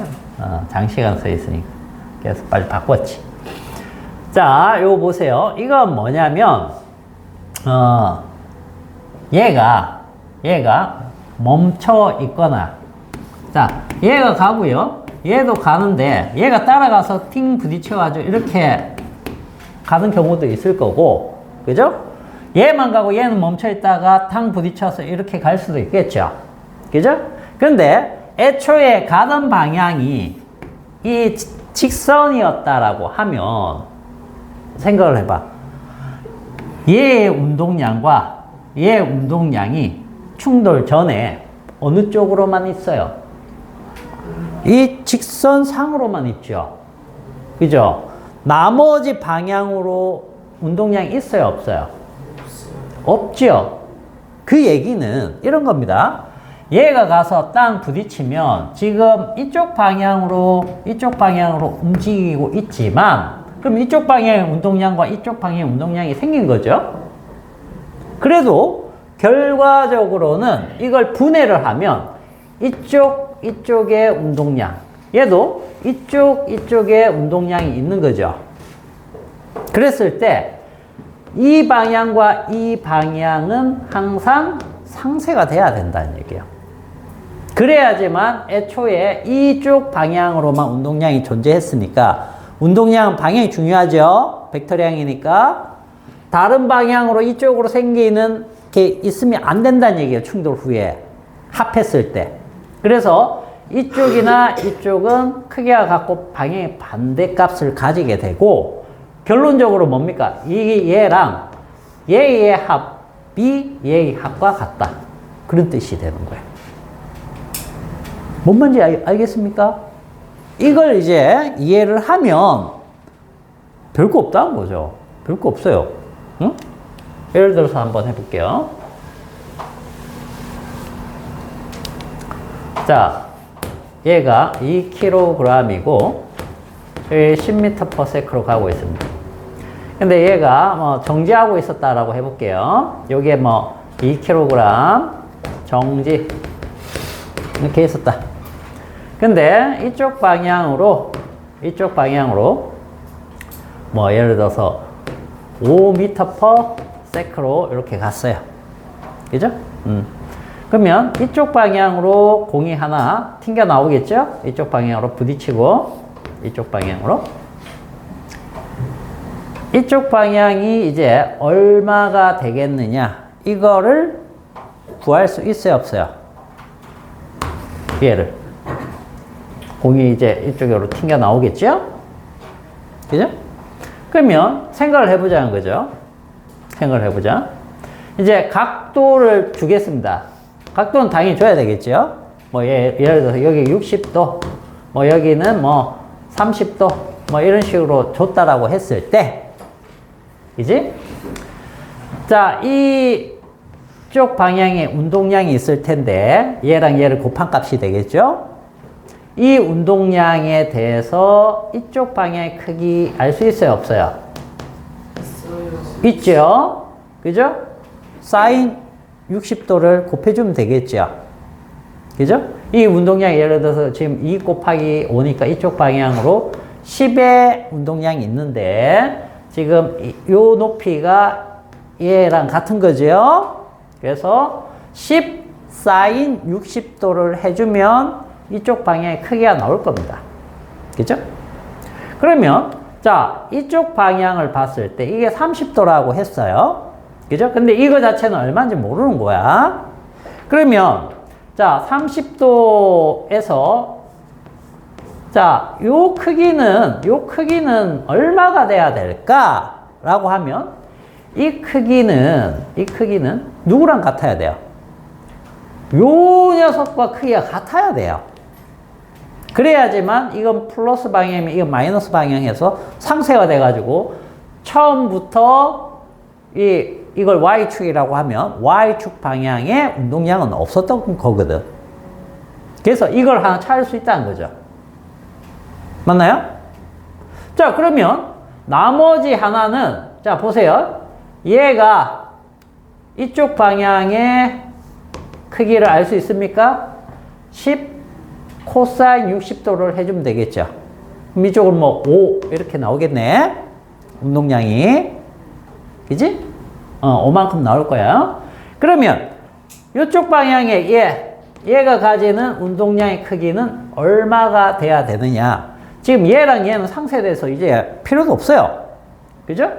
Speaker 2: 장시간 서 있으니까. 그래서 빨리 바꿨지. 자, 요거 보세요. 이건 뭐냐면, 얘가 멈춰 있거나, 자, 얘가 가고요. 얘도 가는데, 얘가 따라가서 팅 부딪혀가지고 이렇게 가는 경우도 있을 거고, 그죠? 얘만 가고 얘는 멈춰 있다가 탕 부딪혀서 이렇게 갈 수도 있겠죠. 그죠? 근데 애초에 가던 방향이 이 직선이었다라고 하면 생각을 해봐. 얘의 운동량과 얘의 운동량이 충돌 전에 어느 쪽으로만 있어요? 이 직선상으로만 있죠. 그죠? 나머지 방향으로 운동량이 있어요, 없어요? 없죠. 그 얘기는 이런 겁니다. 얘가 가서 땅 부딪히면 지금 이쪽 방향으로 움직이고 있지만, 그럼 이쪽 방향의 운동량과 이쪽 방향의 운동량이 생긴 거죠. 그래도 결과적으로는 이걸 분해를 하면 이쪽의 운동량, 얘도 이쪽에 운동량이 있는 거죠. 그랬을 때 이 방향과 이 방향은 항상 상쇄가 돼야 된다는 얘기예요. 그래야지만 애초에 이쪽 방향으로만 운동량이 존재했으니까, 운동량은 방향이 중요하죠. 벡터량이니까. 다른 방향으로 이쪽으로 생기는 게 있으면 안 된다는 얘기예요. 충돌 후에. 합했을 때. 그래서 이쪽이나 이쪽은 크기가 같고 방향의 반대값을 가지게 되고, 결론적으로 뭡니까? 얘랑 얘의 합이 얘의 합과 같다. 그런 뜻이 되는 거예요. 뭔 말인지 알겠습니까? 이걸 이제 이해를 하면 별거 없다는 거죠. 별거 없어요. 응? 예를 들어서 한번 해볼게요. 자, 얘가 2kg이고 10m/s로 가고 있습니다. 근데 얘가 뭐 정지하고 있었다라고 해볼게요. 요게 뭐 2kg 정지. 이렇게 있었다. 근데 이쪽 방향으로 뭐 예를 들어서 5m/s로 이렇게 갔어요. 그죠? 그러면 이쪽 방향으로 공이 하나 튕겨 나오겠죠? 이쪽 방향으로 부딪히고 이쪽 방향으로. 이쪽 방향이 이제 얼마가 되겠느냐? 이거를 구할 수 있어요, 없어요? 얘를. 공이 이제 이쪽으로 튕겨 나오겠죠? 그죠? 그러면 생각을 해보자는 거죠. 생각을 해보자. 이제 각도를 주겠습니다. 각도는 당연히 줘야 되겠죠? 뭐 예를 들어서 여기 60도, 뭐 여기는 뭐 30도, 뭐 이런 식으로 줬다라고 했을 때, 그지? 자, 이쪽 방향에 운동량이 있을 텐데, 얘랑 얘를 곱한 값이 되겠죠? 이 운동량에 대해서 이쪽 방향의 크기 알 수 있어요, 없어요? 있죠? 그죠? 사인 60도를 곱해주면 되겠죠? 그죠? 이 운동량이 예를 들어서 지금 2 곱하기 5니까 이쪽 방향으로 10의 운동량이 있는데, 지금 요 높이가 얘랑 같은 거죠? 그래서 10 사인 60도를 해주면 이쪽 방향의 크기가 나올 겁니다. 그죠? 그러면, 자, 이쪽 방향을 봤을 때 이게 30도라고 했어요. 그죠? 근데 이거 자체는 얼마인지 모르는 거야. 그러면, 자, 30도에서, 자, 요 크기는 얼마가 돼야 될까? 라고 하면, 이 크기는 누구랑 같아야 돼요? 요 녀석과 크기가 같아야 돼요. 그래야지만 이건 플러스 방향이면 이건 마이너스 방향에서 상쇄가 돼가지고 처음부터 이걸 Y축이라고 하면 Y축 방향의 운동량은 없었던 거거든. 그래서 이걸 하나 찾을 수 있다는 거죠. 맞나요? 자, 그러면 나머지 하나는, 자, 보세요. 얘가 이쪽 방향의 크기를 알 수 있습니까? 10 코사인 60도를 해주면 되겠죠. 그럼 이쪽은 뭐 5 이렇게 나오겠네. 운동량이. 그지? 5만큼 나올 거야. 그러면 이쪽 방향의 얘가 가지는 운동량의 크기는 얼마가 돼야 되느냐. 지금 얘랑 얘는 상쇄돼서 이제 필요도 없어요. 그죠?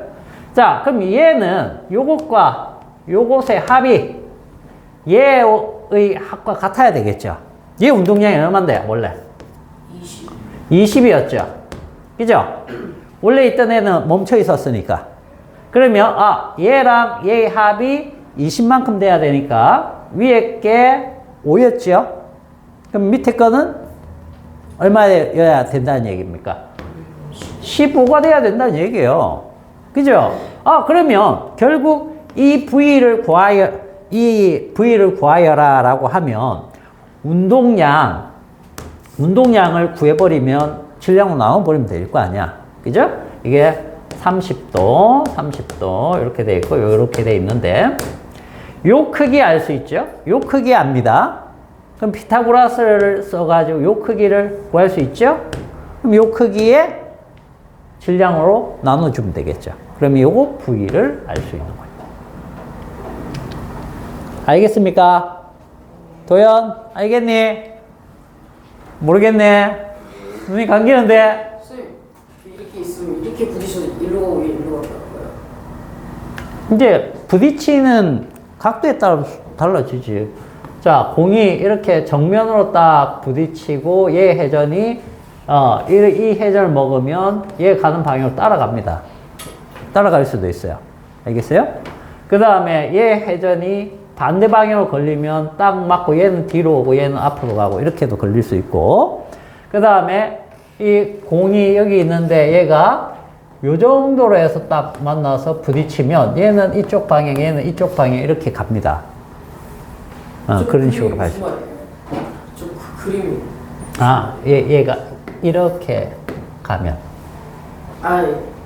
Speaker 2: 자, 그럼 얘는 요것과 요것의 합이 얘의 합과 같아야 되겠죠. 얘 운동량이 얼마인데, 원래? 20이었죠. 그죠? 원래 있던 애는 멈춰 있었으니까. 그러면, 얘랑 얘의 합이 20만큼 돼야 되니까, 위에 게 5였죠? 그럼 밑에 거는 얼마여야 된다는 얘기입니까? 15가 돼야 된다는 얘기예요. 그죠? 그러면, 결국 이 V를 구하여라 라고 하면, 운동량을 구해버리면 질량으로 나눠버리면 될 거 아니야. 그죠? 이게 30도 이렇게 돼 있고 이렇게 돼 있는데 요 크기 알 수 있죠? 요 크기 압니다. 그럼 피타고라스를 써가지고 요 크기를 구할 수 있죠? 그럼 요 크기에 질량으로 나눠주면 되겠죠. 그럼 요거 V를 알 수 있는 거예요. 알겠습니까? 도현, 알겠니? 모르겠네. 눈이 감기는데.
Speaker 1: 선생님, 이렇게 있으면 이렇게 부딪혀서 일로 가고 일로 가고
Speaker 2: 이제 부딪히는 각도에 따라 달라지지. 자, 공이 이렇게 정면으로 딱 부딪히고 얘 회전이 이 회전을 먹으면 얘 가는 방향으로 따라갑니다. 따라갈 수도 있어요. 알겠어요? 그 다음에 얘 회전이 반대 방향으로 걸리면 딱 맞고 얘는 뒤로 오고 얘는 앞으로 가고 이렇게도 걸릴 수 있고, 그 다음에 이 공이 여기 있는데 얘가 요 정도로 해서 딱 만나서 부딪히면 얘는 이쪽 방향, 얘는 이쪽 방향 이렇게 갑니다. 그런 식으로 가죠.
Speaker 1: 저 그림이.
Speaker 2: 얘가 이렇게 가면.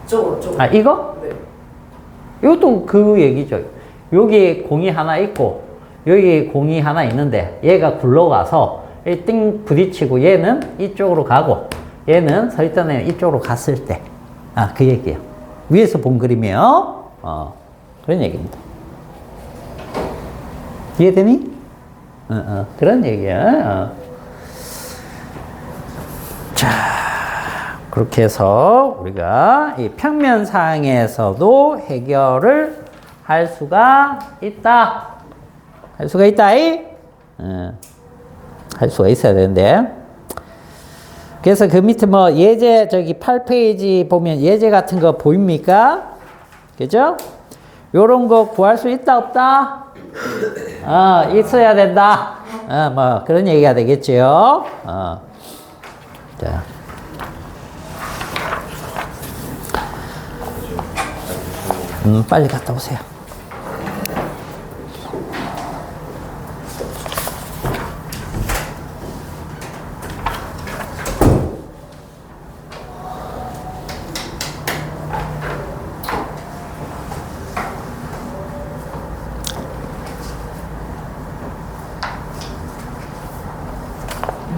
Speaker 1: 저거.
Speaker 2: 이거?
Speaker 1: 네.
Speaker 2: 이것도 그 얘기죠. 여기 공이 하나 있고 여기 공이 하나 있는데 얘가 굴러가서 이 띵 부딪히고 얘는 이쪽으로 가고 얘는 서 있던 애는 이쪽으로 갔을 때. 아, 그 얘기예요. 위에서 본 그림이에요. 그런 얘기입니다. 이해되니? 그런 얘기야. 자, 그렇게 해서 우리가 이 평면상에서도 해결을 할 수가 있다. 할 수가 있다. 할 수가 있어야 되는데. 그래서 그 밑에 뭐 예제 저기 8페이지 보면 예제 같은 거 보입니까? 그죠? 요런 거 구할 수 있다 없다? 있어야 된다. 뭐 그런 얘기가 되겠죠. 자. 빨리 갔다 오세요.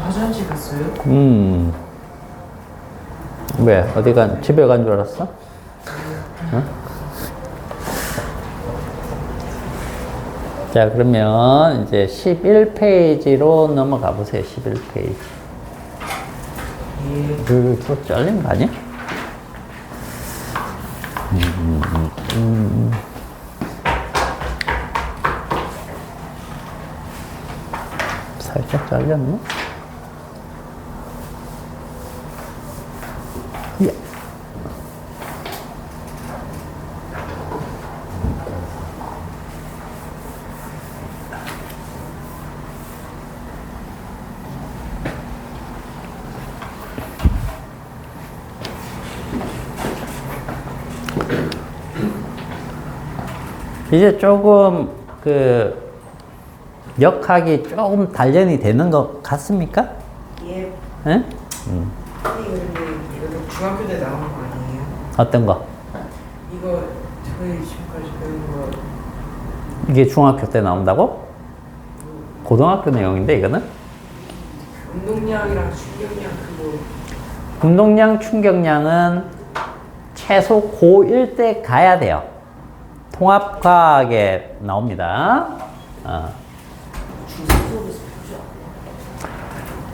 Speaker 4: 화장실 갔어요?
Speaker 2: 왜? 집에 간 줄 알았어? 자, 그러면 이제 11페이지로 넘어가 보세요. 11페이지. 또 잘린 거 아니야? 살짝 잘렸나? 예. 이제 조금 역학이 조금 단련이 되는 것 같습니까?
Speaker 4: 예.
Speaker 2: 응?
Speaker 4: 선생님 근데 이거 중학교 때 나온 거 아니에요?
Speaker 2: 어떤 거?
Speaker 4: 이거 저희 지금까지 배운 거
Speaker 2: 이게 중학교 때 나온다고? 고등학교 내용인데 이거는?
Speaker 4: 운동량이랑 충격량 그거
Speaker 2: 운동량, 충격량은 최소 고1 때 가야 돼요. 통합과학에 나옵니다.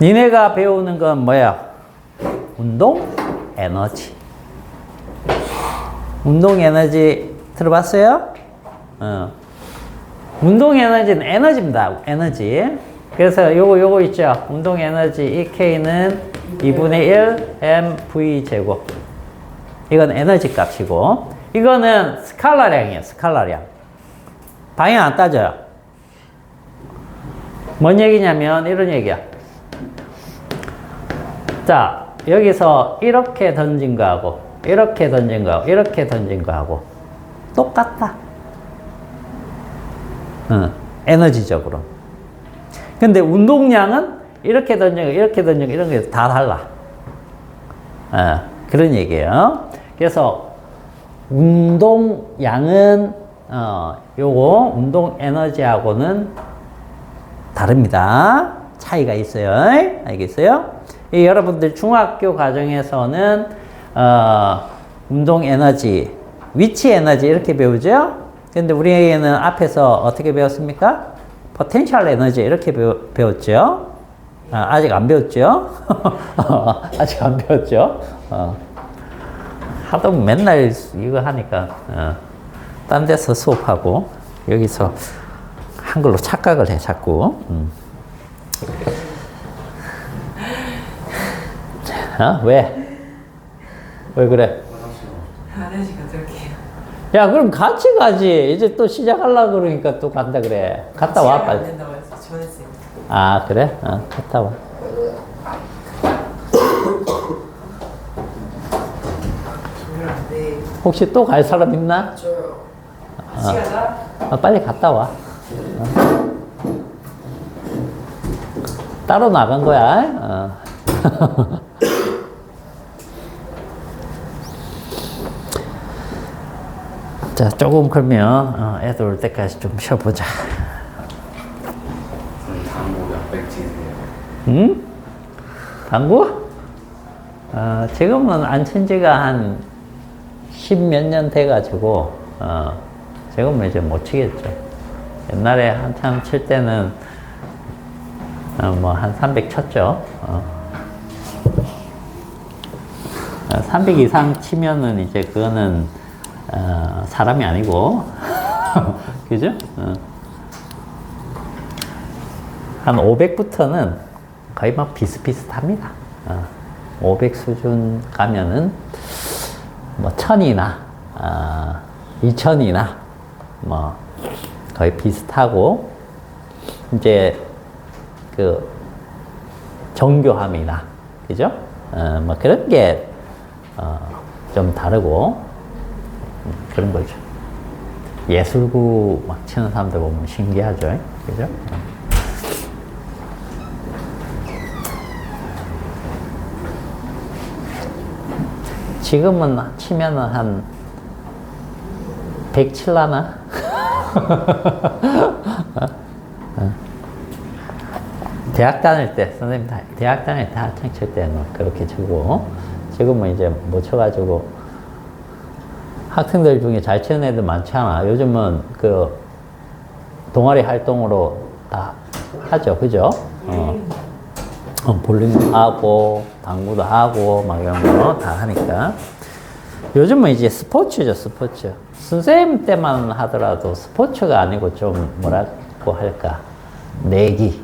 Speaker 2: 니네가 배우는 건 뭐야? 운동 에너지. 운동 에너지 들어봤어요? 운동 에너지는 에너지입니다. 에너지. 그래서 요거 있죠? 운동 에너지 이 K는 2분의 1 mv 제곱. 이건 에너지 값이고, 이거는 스칼라량이에요. 스칼라량. 방향 안 따져요. 뭔 얘기냐면 이런 얘기야. 자, 여기서 이렇게 던진 거하고 이렇게 던진 거하고 이렇게 던진 거하고 똑같다. 에너지적으로. 근데 운동량은 이렇게 던진 거, 이렇게 던진 거, 이런 게 다 달라. 그런 얘기예요. 그래서 운동량은 요거 운동 에너지하고는 다릅니다. 차이가 있어요. 알겠어요? 여러분들 중학교 과정에서는 운동 에너지, 위치 에너지 이렇게 배우죠? 근데 우리에게는 앞에서 어떻게 배웠습니까? 포텐셜 에너지 이렇게 배웠죠? 아직 안 배웠죠? 아직 안 배웠죠? 하도 맨날 이거 하니까 딴 데서 수업하고 여기서 한글로 착각을 해 자꾸. 왜? 왜 그래?
Speaker 4: 화장실 갔다 올게요.
Speaker 2: 야, 그럼 같이 가지. 이제 또 시작하려고 그러니까 또 간다 그래. 갔다 와,
Speaker 4: 시간 안
Speaker 2: 빨리.
Speaker 4: 된다고 해서 전했어요.
Speaker 2: 아, 그래? 갔다 와.
Speaker 4: 저를 안 돼.
Speaker 2: 혹시 또 갈 사람 있나?
Speaker 1: 저요.
Speaker 4: 같이 가자.
Speaker 2: 빨리 갔다 와. 따로 나간 거야. 자, 조금 그러면 애들 올 때까지 좀 쉬어보자.
Speaker 3: 당구 몇백 치세요?
Speaker 2: 응? 당구? 지금은 안 친 지가 한 10몇 년 돼가지고, 지금은 이제 못 치겠죠. 옛날에 한참 칠 때는, 뭐, 한 300 쳤죠. 300 이상 치면은 이제 그거는, 사람이 아니고, 그죠? 한 500부터는 거의 막 비슷비슷합니다. 500 수준 가면은 뭐 1000이나 2000이나 뭐 거의 비슷하고 이제 그 정교함이나 그죠? 뭐 그런 게 좀 다르고 그런 거죠. 예술구 막 치는 사람들 보면 신기하죠, 그죠? 지금은 치면은 한 100 칠라나? 대학 다닐 때, 선생님, 대학 다닐 때 학창 칠 때는 그렇게 치고, 지금은 이제 못 쳐가지고, 학생들 중에 잘 치는 애들 많잖아. 요즘은 그, 동아리 활동으로 다 하죠, 그죠? 볼링도 하고, 당구도 하고, 막 이런 거 다 하니까. 요즘은 이제 스포츠죠, 스포츠. 선생님 때만 하더라도 스포츠가 아니고 좀 뭐라고 할까. 내기.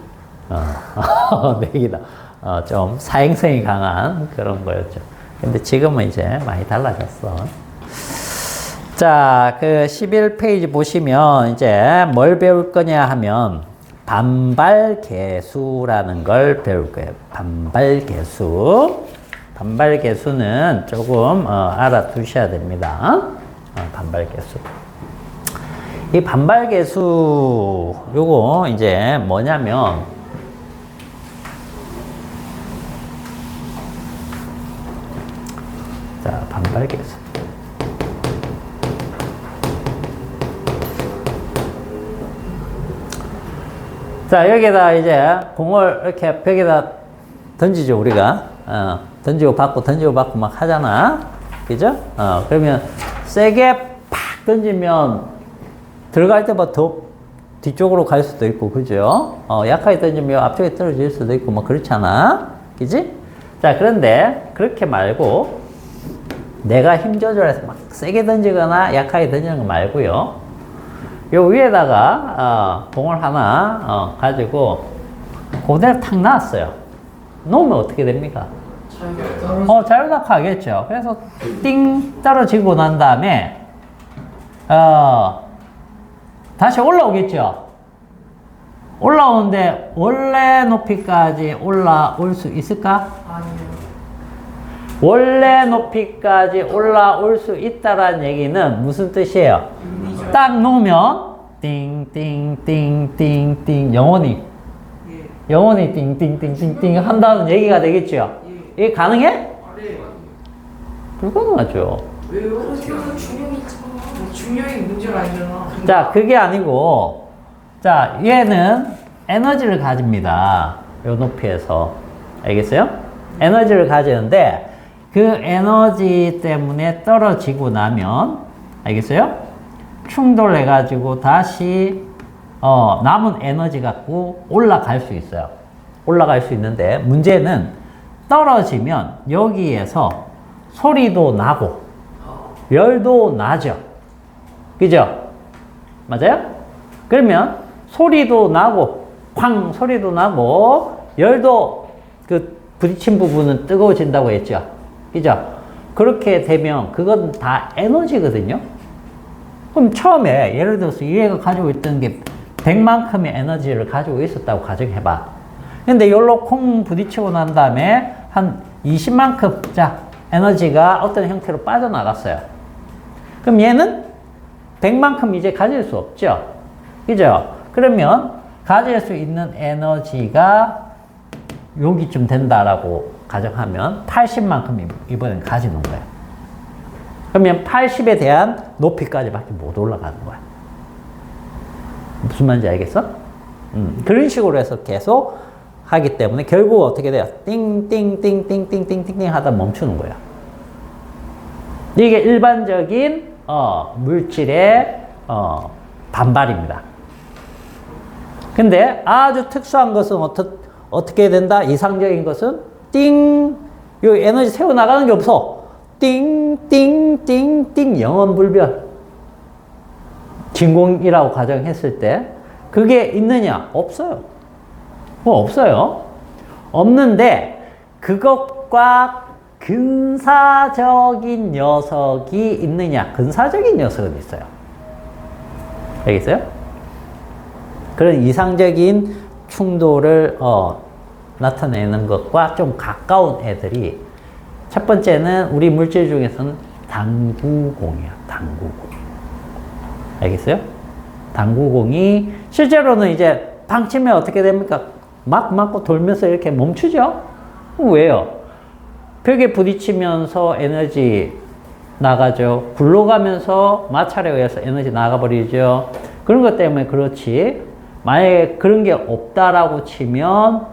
Speaker 2: 내기다. 좀 사행성이 강한 그런 거였죠. 근데 지금은 이제 많이 달라졌어. 자, 그 11페이지 보시면 이제 뭘 배울 거냐 하면 반발계수라는 걸 배울 거예요. 반발계수. 반발계수는 조금 알아두셔야 됩니다. 반발계수. 이 반발계수 요거 이제 뭐냐면 자, 반발계수. 자, 여기다 이제 공을 이렇게 벽에다 던지죠, 우리가. 던지고 받고 막 하잖아. 그죠? 그러면 세게 팍 던지면 들어갈 때보다 더 뒤쪽으로 갈 수도 있고, 그죠? 약하게 던지면 앞쪽에 떨어질 수도 있고, 뭐 그렇잖아. 그지? 자, 그런데 그렇게 말고 내가 힘 조절해서 막 세게 던지거나 약하게 던지는 거 말고요. 요 위에다가 공을 하나 가지고 그대로 탁 놨어요. 놓으면 어떻게 됩니까? 자유낙하겠죠. 그래서 띵 떨어지고 난 다음에 다시 올라오겠죠. 올라오는데 원래 높이까지 올라올 수 있을까?
Speaker 4: 아니요.
Speaker 2: 원래 높이까지 올라올 수 있다라는 얘기는 무슨 뜻이에요? 딱 놓으면 띵띵띵띵띵 영원히 띵띵띵띵띵 한다는 얘기가 되겠죠. 이게 가능해? 불가능하죠.
Speaker 4: 왜요? 중력이 있잖아. 중력이 문제가 아니잖아.
Speaker 2: 자, 그게 아니고, 자, 얘는 에너지를 가집니다. 요 높이에서. 알겠어요? 에너지를 가지는데, 그 에너지 때문에 떨어지고 나면, 알겠어요? 충돌해가지고 다시, 남은 에너지 갖고 올라갈 수 있어요. 올라갈 수 있는데, 문제는 떨어지면 여기에서 소리도 나고, 열도 나죠. 그죠? 맞아요? 그러면 소리도 나고, 쾅 소리도 나고, 열도 그 부딪힌 부분은 뜨거워진다고 했죠. 그죠? 그렇게 되면 그건 다 에너지거든요. 그럼 처음에 예를 들어서 얘가 가지고 있던 게 100만큼의 에너지를 가지고 있었다고 가정해봐. 근데 열로 콩 부딪히고 난 다음에 한 20만큼, 자, 에너지가 어떤 형태로 빠져나갔어요. 그럼 얘는 100만큼 이제 가질 수 없죠. 그죠? 그러면 가질 수 있는 에너지가 여기쯤 된다라고 가정하면 80만큼 이번엔 가지는 거예요. 그러면 80에 대한 높이까지밖에 못 올라가는 거야. 무슨 말인지 알겠어? 그런 식으로 해서 계속 하기 때문에 결국 어떻게 돼요? 띵띵띵띵띵띵띵띵 하다 멈추는 거야. 이게 일반적인 물질의 반발입니다. 근데 아주 특수한 것은 어떻게 된다? 이상적인 것은 띵, 요 에너지 새어나가는 게 없어. 띵띵띵띵 영원불변. 진공이라고 가정했을 때 그게 있느냐? 없어요. 없어요. 없는데 그것과 근사적인 녀석이 있느냐? 근사적인 녀석은 있어요. 알겠어요? 그런 이상적인 충돌을 나타내는 것과 좀 가까운 애들이 첫 번째는 우리 물질 중에서는 당구공이야. 당구공. 알겠어요? 당구공이 실제로는 이제 방 치면 어떻게 됩니까? 막 맞고 돌면서 이렇게 멈추죠? 왜요? 벽에 부딪히면서 에너지 나가죠. 굴러가면서 마찰에 의해서 에너지 나가버리죠. 그런 것 때문에 그렇지. 만약에 그런 게 없다라고 치면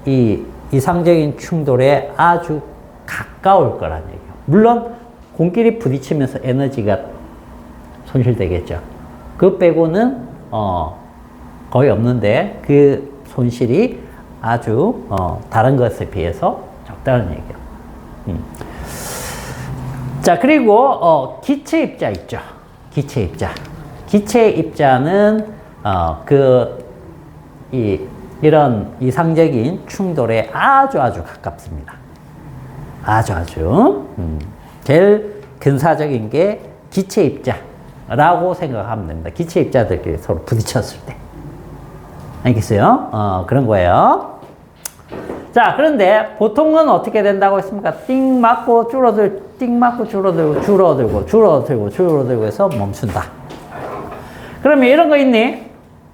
Speaker 2: 이 이상적인 충돌에 아주 가까울 거란 얘기예요. 물론 공끼리 부딪히면서 에너지가 손실되겠죠. 그거 빼고는 거의 없는데 그 손실이 아주 다른 것에 비해서 적다는 얘기예요. 자, 그리고 기체 입자 있죠. 기체 입자. 기체 입자는 이런 이상적인 충돌에 아주 가깝습니다. 아주. 제일 근사적인 게 기체 입자라고 생각하면 됩니다. 기체 입자들끼리 서로 부딪혔을 때. 알겠어요? 그런 거예요. 자, 그런데 보통은 어떻게 된다고 했습니까? 띵 맞고 띵 맞고 줄어들고 해서 멈춘다. 그러면 이런 거 있니?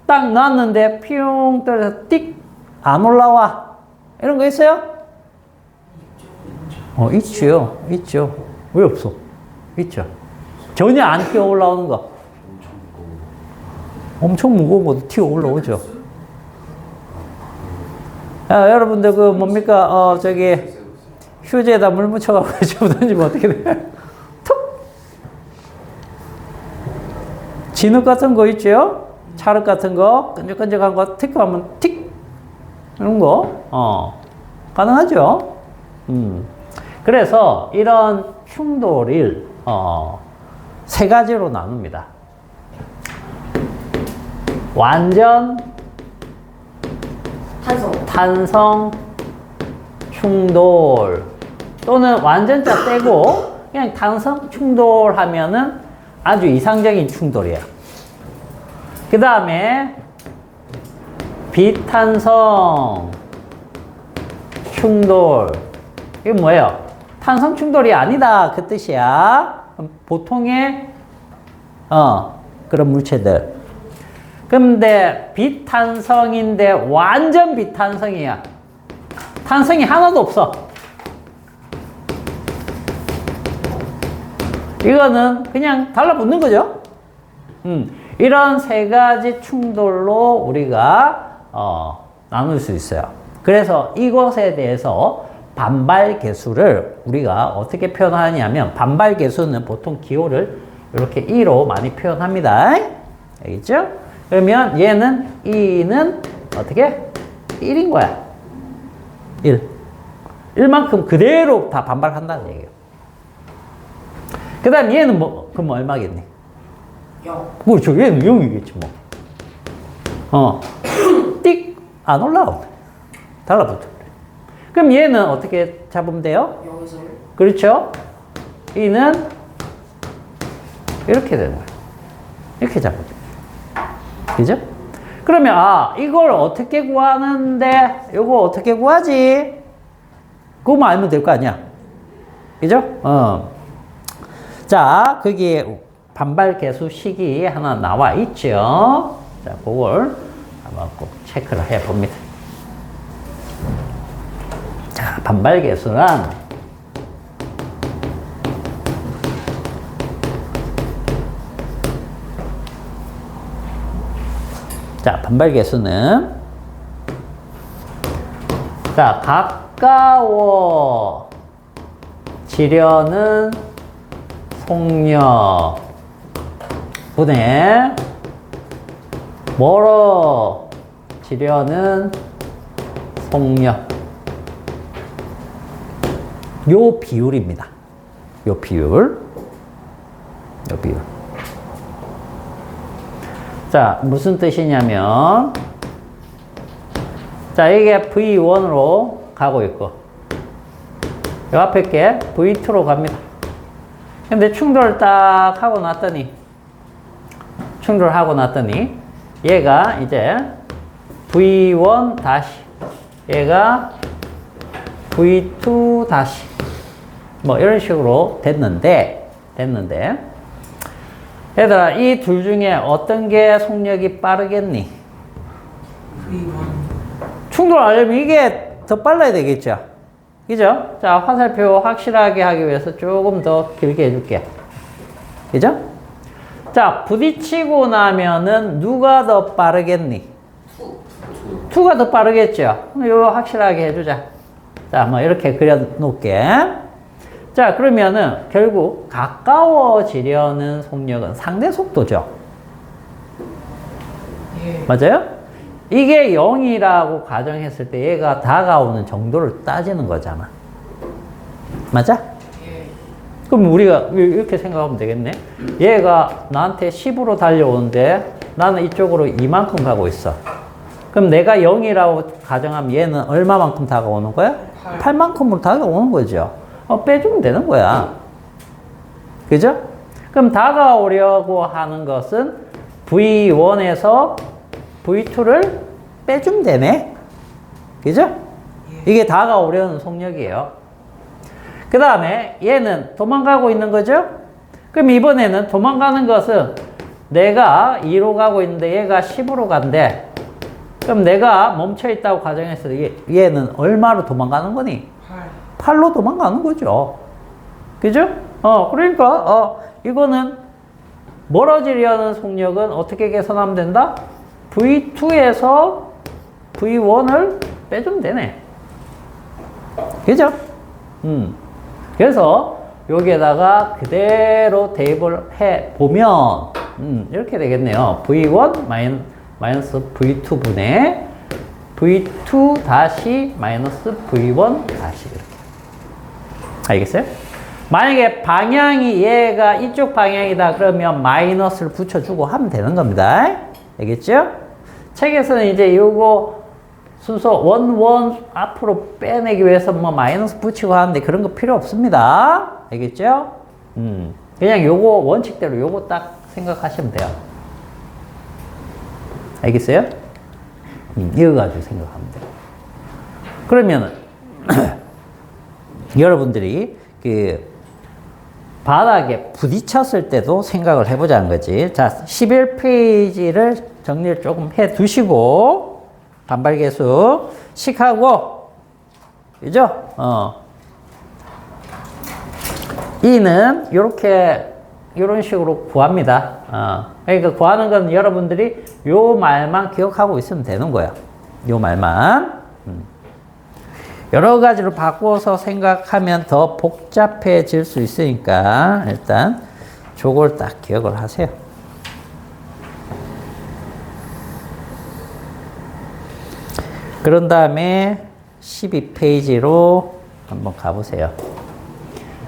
Speaker 2: 딱 놨는데 퓨용 떨어져서 띡 안 올라와. 이런 거 있어요? 있죠. 있죠. 왜 없어? 있죠. 전혀 안 튀어 올라오는 거. 엄청 무거운 것도 튀어 올라오죠. 여러분들 그 뭡니까? 휴지에다 물 묻혀가지고 집어 던지면 어떻게 돼? 툭! 진흙 같은 거 있죠? 찰흙 같은 거, 끈적끈적한 거, 틱 하면 틱! 이런 거, 가능하죠? 그래서 이런 충돌을, 세 가지로 나눕니다. 완전 탄성 충돌 또는 완전자 떼고 그냥 탄성 충돌 하면은 아주 이상적인 충돌이에요. 그 다음에 비탄성 충돌. 이게 뭐예요? 탄성 충돌이 아니다 그 뜻이야. 보통의 그런 물체들. 근데 비탄성인데 완전 비탄성이야. 탄성이 하나도 없어. 이거는 그냥 달라붙는 거죠. 이런 세 가지 충돌로 우리가 나눌 수 있어요. 그래서 이것에 대해서 반발 계수를 우리가 어떻게 표현하냐면 반발 계수는 보통 기호를 이렇게 2로 많이 표현합니다. 알겠죠? 그러면 얘는 2는 어떻게? 1인 거야. 1. 1만큼 그대로 다 반발한다는 얘기예요. 그 다음 얘는 그럼 얼마겠니?
Speaker 1: 0.
Speaker 2: 그렇죠. 얘는 0이겠지 뭐. 띡! 안 올라오네. 달라붙어. 그럼 얘는 어떻게 잡으면 돼요?
Speaker 1: 0에서 1.
Speaker 2: 그렇죠? 2는 이렇게 되는 거예요. 이렇게 잡으면 돼요. 그죠? 그러면 이걸 어떻게 구하는데 이거 어떻게 구하지? 그거만 알면 될 거 아니야. 그죠? 자, 거기에 반발 계수식이 하나 나와 있죠. 자, 그걸 한번 꼭 체크를 해 봅니다. 자, 반발 계수란 반발 계수는 자, 가까워지려는 속력 분의 멀어지려는 속력. 요 비율입니다. 요 비율. 자, 무슨 뜻이냐면, 자, 이게 V1으로 가고 있고, 요 앞에 게 V2로 갑니다. 근데 충돌을 딱 하고 났더니, 얘가 이제 V1 다시, 얘가 V2 다시, 뭐 이런 식으로 됐는데, 얘들아, 이 둘 중에 어떤 게 속력이 빠르겠니?
Speaker 4: V1.
Speaker 2: 충돌하려면 이게 더 빨라야 되겠죠? 그죠? 자, 화살표 확실하게 하기 위해서 조금 더 길게 해줄게. 그죠? 자, 부딪히고 나면은 누가 더 빠르겠니? 2가 더 빠르겠죠? 이거 확실하게 해주자. 자, 뭐 이렇게 그려놓을게. 자, 그러면은 결국 가까워지려는 속력은 상대 속도죠.
Speaker 4: 예.
Speaker 2: 맞아요? 이게 0이라고 가정했을 때 얘가 다가오는 정도를 따지는 거잖아. 맞아?
Speaker 4: 예.
Speaker 2: 그럼 우리가 이렇게 생각하면 되겠네. 얘가 나한테 10으로 달려오는데 나는 이쪽으로 이만큼 가고 있어. 그럼 내가 0이라고 가정하면 얘는 얼마만큼 다가오는 거야? 8만큼으로 다가오는 거죠. 빼주면 되는 거야. 그죠? 그럼 다가오려고 하는 것은 V1에서 V2를 빼주면 되네. 그죠? 이게 다가오려는 속력이에요. 그 다음에 얘는 도망가고 있는 거죠? 그럼 이번에는 도망가는 것은 내가 2로 가고 있는데 얘가 10으로 간대. 그럼 내가 멈춰 있다고 가정했을 때 얘는 얼마로 도망가는 거니? 8로 도망가는 거죠. 그죠? 그러니까, 이거는 멀어지려는 속력은 어떻게 계산하면 된다? V2에서 V1을 빼주면 되네. 그죠? 그래서 여기에다가 그대로 대입을 해 보면, 이렇게 되겠네요. V1 마이너스 V2 분의 V2 다시 마이너스 V1 다시 이렇게. 알겠어요? 만약에 방향이 얘가 이쪽 방향이다 그러면 마이너스를 붙여주고 하면 되는 겁니다. 알겠죠? 책에서는 이제 요거 순서 원 앞으로 빼내기 위해서 뭐 마이너스 붙이고 하는데 그런 거 필요 없습니다. 알겠죠? 그냥 요거 원칙대로 요거 딱 생각하시면 돼요. 알겠어요? 이거 가지고 생각하면 돼요. 그러면은 여러분들이 그 바닥에 부딪혔을 때도 생각을 해보자는 거지. 자, 11페이지를 정리를 조금 해 두시고, 반발계수 식하고, 그죠? 이는 요런 식으로 구합니다. 그러니까 구하는 건 여러분들이 요 말만 기억하고 있으면 되는 거야. 요 말만. 여러 가지로 바꿔서 생각하면 더 복잡해질 수 있으니까 일단 저걸 딱 기억을 하세요. 그런 다음에 12페이지로 한번 가보세요.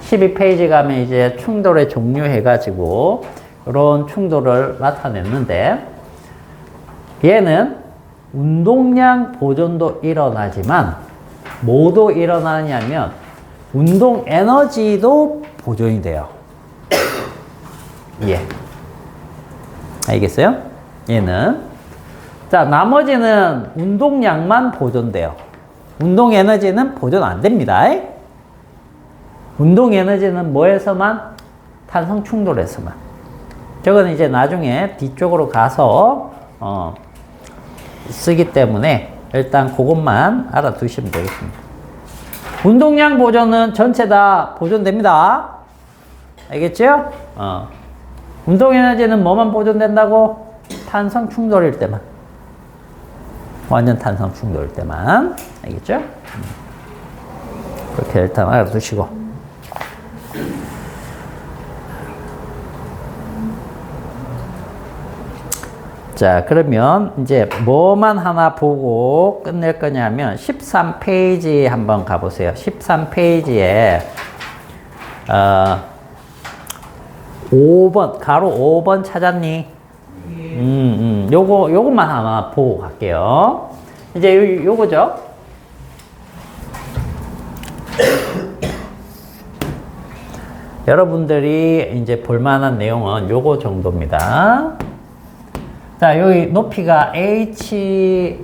Speaker 2: 12페이지 가면 이제 충돌의 종류 해가지고 이런 충돌을 나타냈는데 얘는 운동량 보존도 일어나지만 뭐도 일어나냐면 운동 에너지도 보존이 돼요. 예. 알겠어요? 얘는. 자, 나머지는 운동량만 보존돼요. 운동 에너지는 보존 안 됩니다. 운동 에너지는 뭐에서만? 탄성 충돌에서만. 저거는 이제 나중에 뒤쪽으로 가서 쓰기 때문에 일단 그것만 알아두시면 되겠습니다. 운동량 보존은 전체 다 보존됩니다. 알겠죠? 운동 에너지는 뭐만 보존된다고? 탄성 충돌일 때만. 완전 탄성 충돌일 때만. 알겠죠? 그렇게 일단 알아두시고. 자, 그러면 이제 뭐만 하나 보고 끝낼 거냐면 13페이지 한번 가보세요. 13페이지에 5번, 가로 5번 찾았니? 요것만 하나 보고 갈게요. 이제 요거죠? 여러분들이 이제 볼만한 내용은 요거 정도입니다. 자, 여기 높이가 h만큼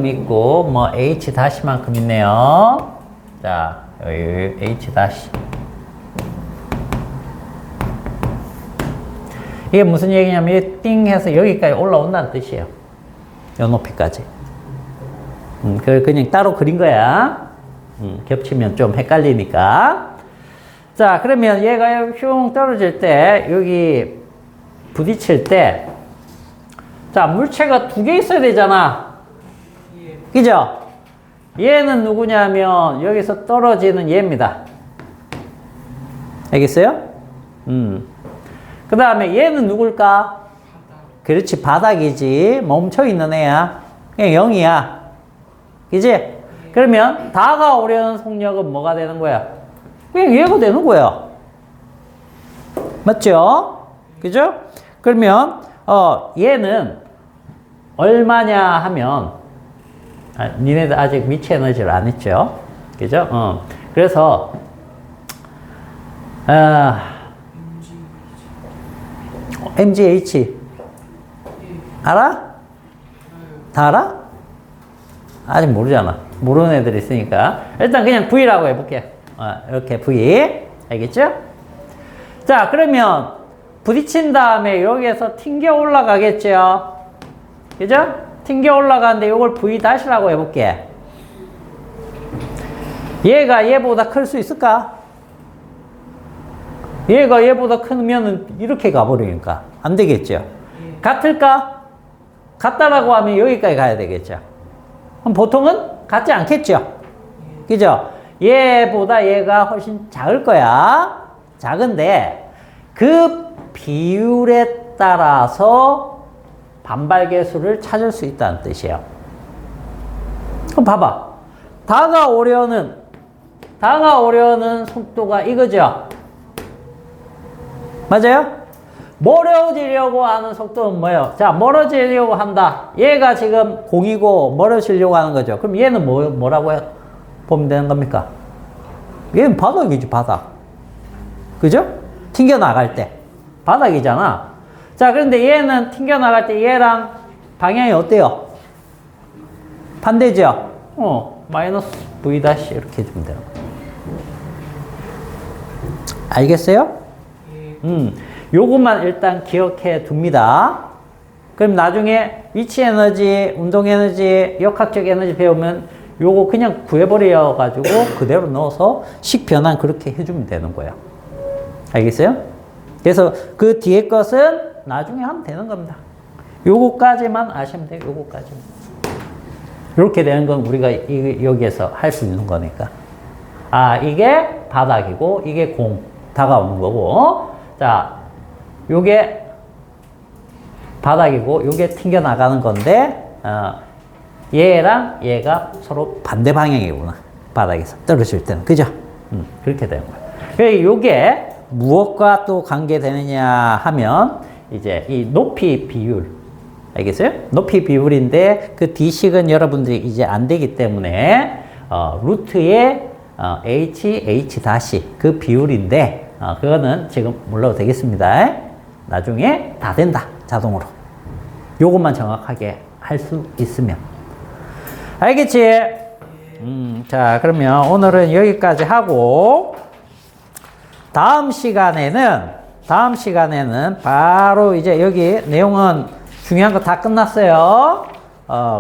Speaker 2: 있고, 뭐 h 다시만큼 있네요. 자, 여기 h 다시. 이게 무슨 얘기냐면, 띵 해서 여기까지 올라온다는 뜻이에요. 요 높이까지. 그냥 따로 그린 거야. 겹치면 좀 헷갈리니까. 자, 그러면 얘가 흉 떨어질 때, 여기 부딪힐 때, 자, 물체가 두 개 있어야 되잖아. 그죠? 얘는 누구냐면, 여기서 떨어지는 얘입니다. 알겠어요? 그 다음에 얘는 누굴까? 그렇지, 바닥이지. 멈춰있는 애야. 그냥 0이야. 그지? 그러면 다가오려는 속력은 뭐가 되는 거야? 그냥 얘가 되는 거야. 맞죠? 그죠? 그러면, 얘는 얼마냐 하면, 니네들 아직 미치 에너지를 안 했죠? 그죠? 그래서, MGH. 알아? 다 알아? 아직 모르잖아. 모르는 애들 있으니까. 일단 그냥 V라고 해볼게. 이렇게 V. 알겠죠? 자, 그러면 부딪힌 다음에 여기에서 튕겨 올라가겠죠? 그죠? 튕겨 올라가는데 이걸 V 다시라고 해볼게. 얘가 얘보다 클 수 있을까? 얘가 얘보다 크면은 이렇게 가버리니까 안 되겠죠? 같을까? 같다라고 하면 여기까지 가야 되겠죠? 그럼 보통은 같지 않겠죠? 그죠? 얘보다 얘가 훨씬 작을 거야. 작은데 그 비율에 따라서 반발 계수를 찾을 수 있다는 뜻이에요. 그럼 봐봐. 다가오려는 속도가 이거죠? 맞아요? 멀어지려고 하는 속도는 뭐예요? 자, 멀어지려고 한다. 얘가 지금 공이고 멀어지려고 하는 거죠. 그럼 얘는 뭐라고 보면 되는 겁니까? 얘는 바닥이지, 바닥. 그죠? 튕겨나갈 때. 바닥이잖아. 자, 그런데 얘는 튕겨나갈 때 얘랑 방향이 어때요? 반대죠? 마이너스 V 다시 이렇게 해주면 돼요. 알겠어요? 요것만 일단 기억해 둡니다. 그럼 나중에 위치 에너지, 운동 에너지, 역학적 에너지 배우면 요거 그냥 구해버려가지고 그대로 넣어서 식 변환 그렇게 해주면 되는 거예요. 알겠어요? 그래서 그 뒤에 것은 나중에 하면 되는 겁니다. 요거까지만 아시면 돼요. 요거까지만. 이렇게 되는 건 우리가 여기에서 할 수 있는 거니까. 이게 바닥이고 이게 공 다가오는 거고. 자, 요게 바닥이고 요게 튕겨 나가는 건데 얘랑 얘가 서로 반대 방향이구나. 바닥에서 떨어질 때는. 그죠? 그렇게 되는 거예요. 그래서 요게 무엇과 또 관계되느냐 하면 이제 이 높이 비율. 알겠어요? 높이 비율인데 그 D식은 여러분들이 이제 안 되기 때문에 루트의 H 다시 그 비율인데 그거는 지금 몰라도 되겠습니다. 나중에 다 된다. 자동으로. 요것만 정확하게 할 수 있으면. 알겠지? 자, 그러면 오늘은 여기까지 하고 다음 시간에는 바로 이제 여기 내용은 중요한 거 다 끝났어요.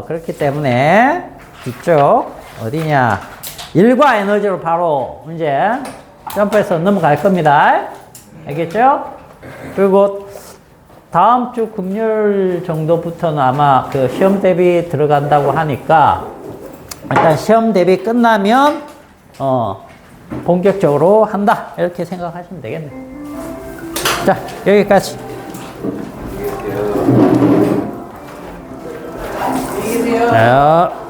Speaker 2: 그렇기 때문에 뒤쪽 어디냐? 일과 에너지로 바로 이제 점프해서 넘어갈 겁니다. 알겠죠? 그리고 다음 주 금요일 정도부터는 아마 그 시험 대비 들어간다고 하니까 일단 시험 대비 끝나면 본격적으로 한다 이렇게 생각하시면 되겠네. 자, 여기까지.
Speaker 4: 안녕히 계세요.
Speaker 2: 자.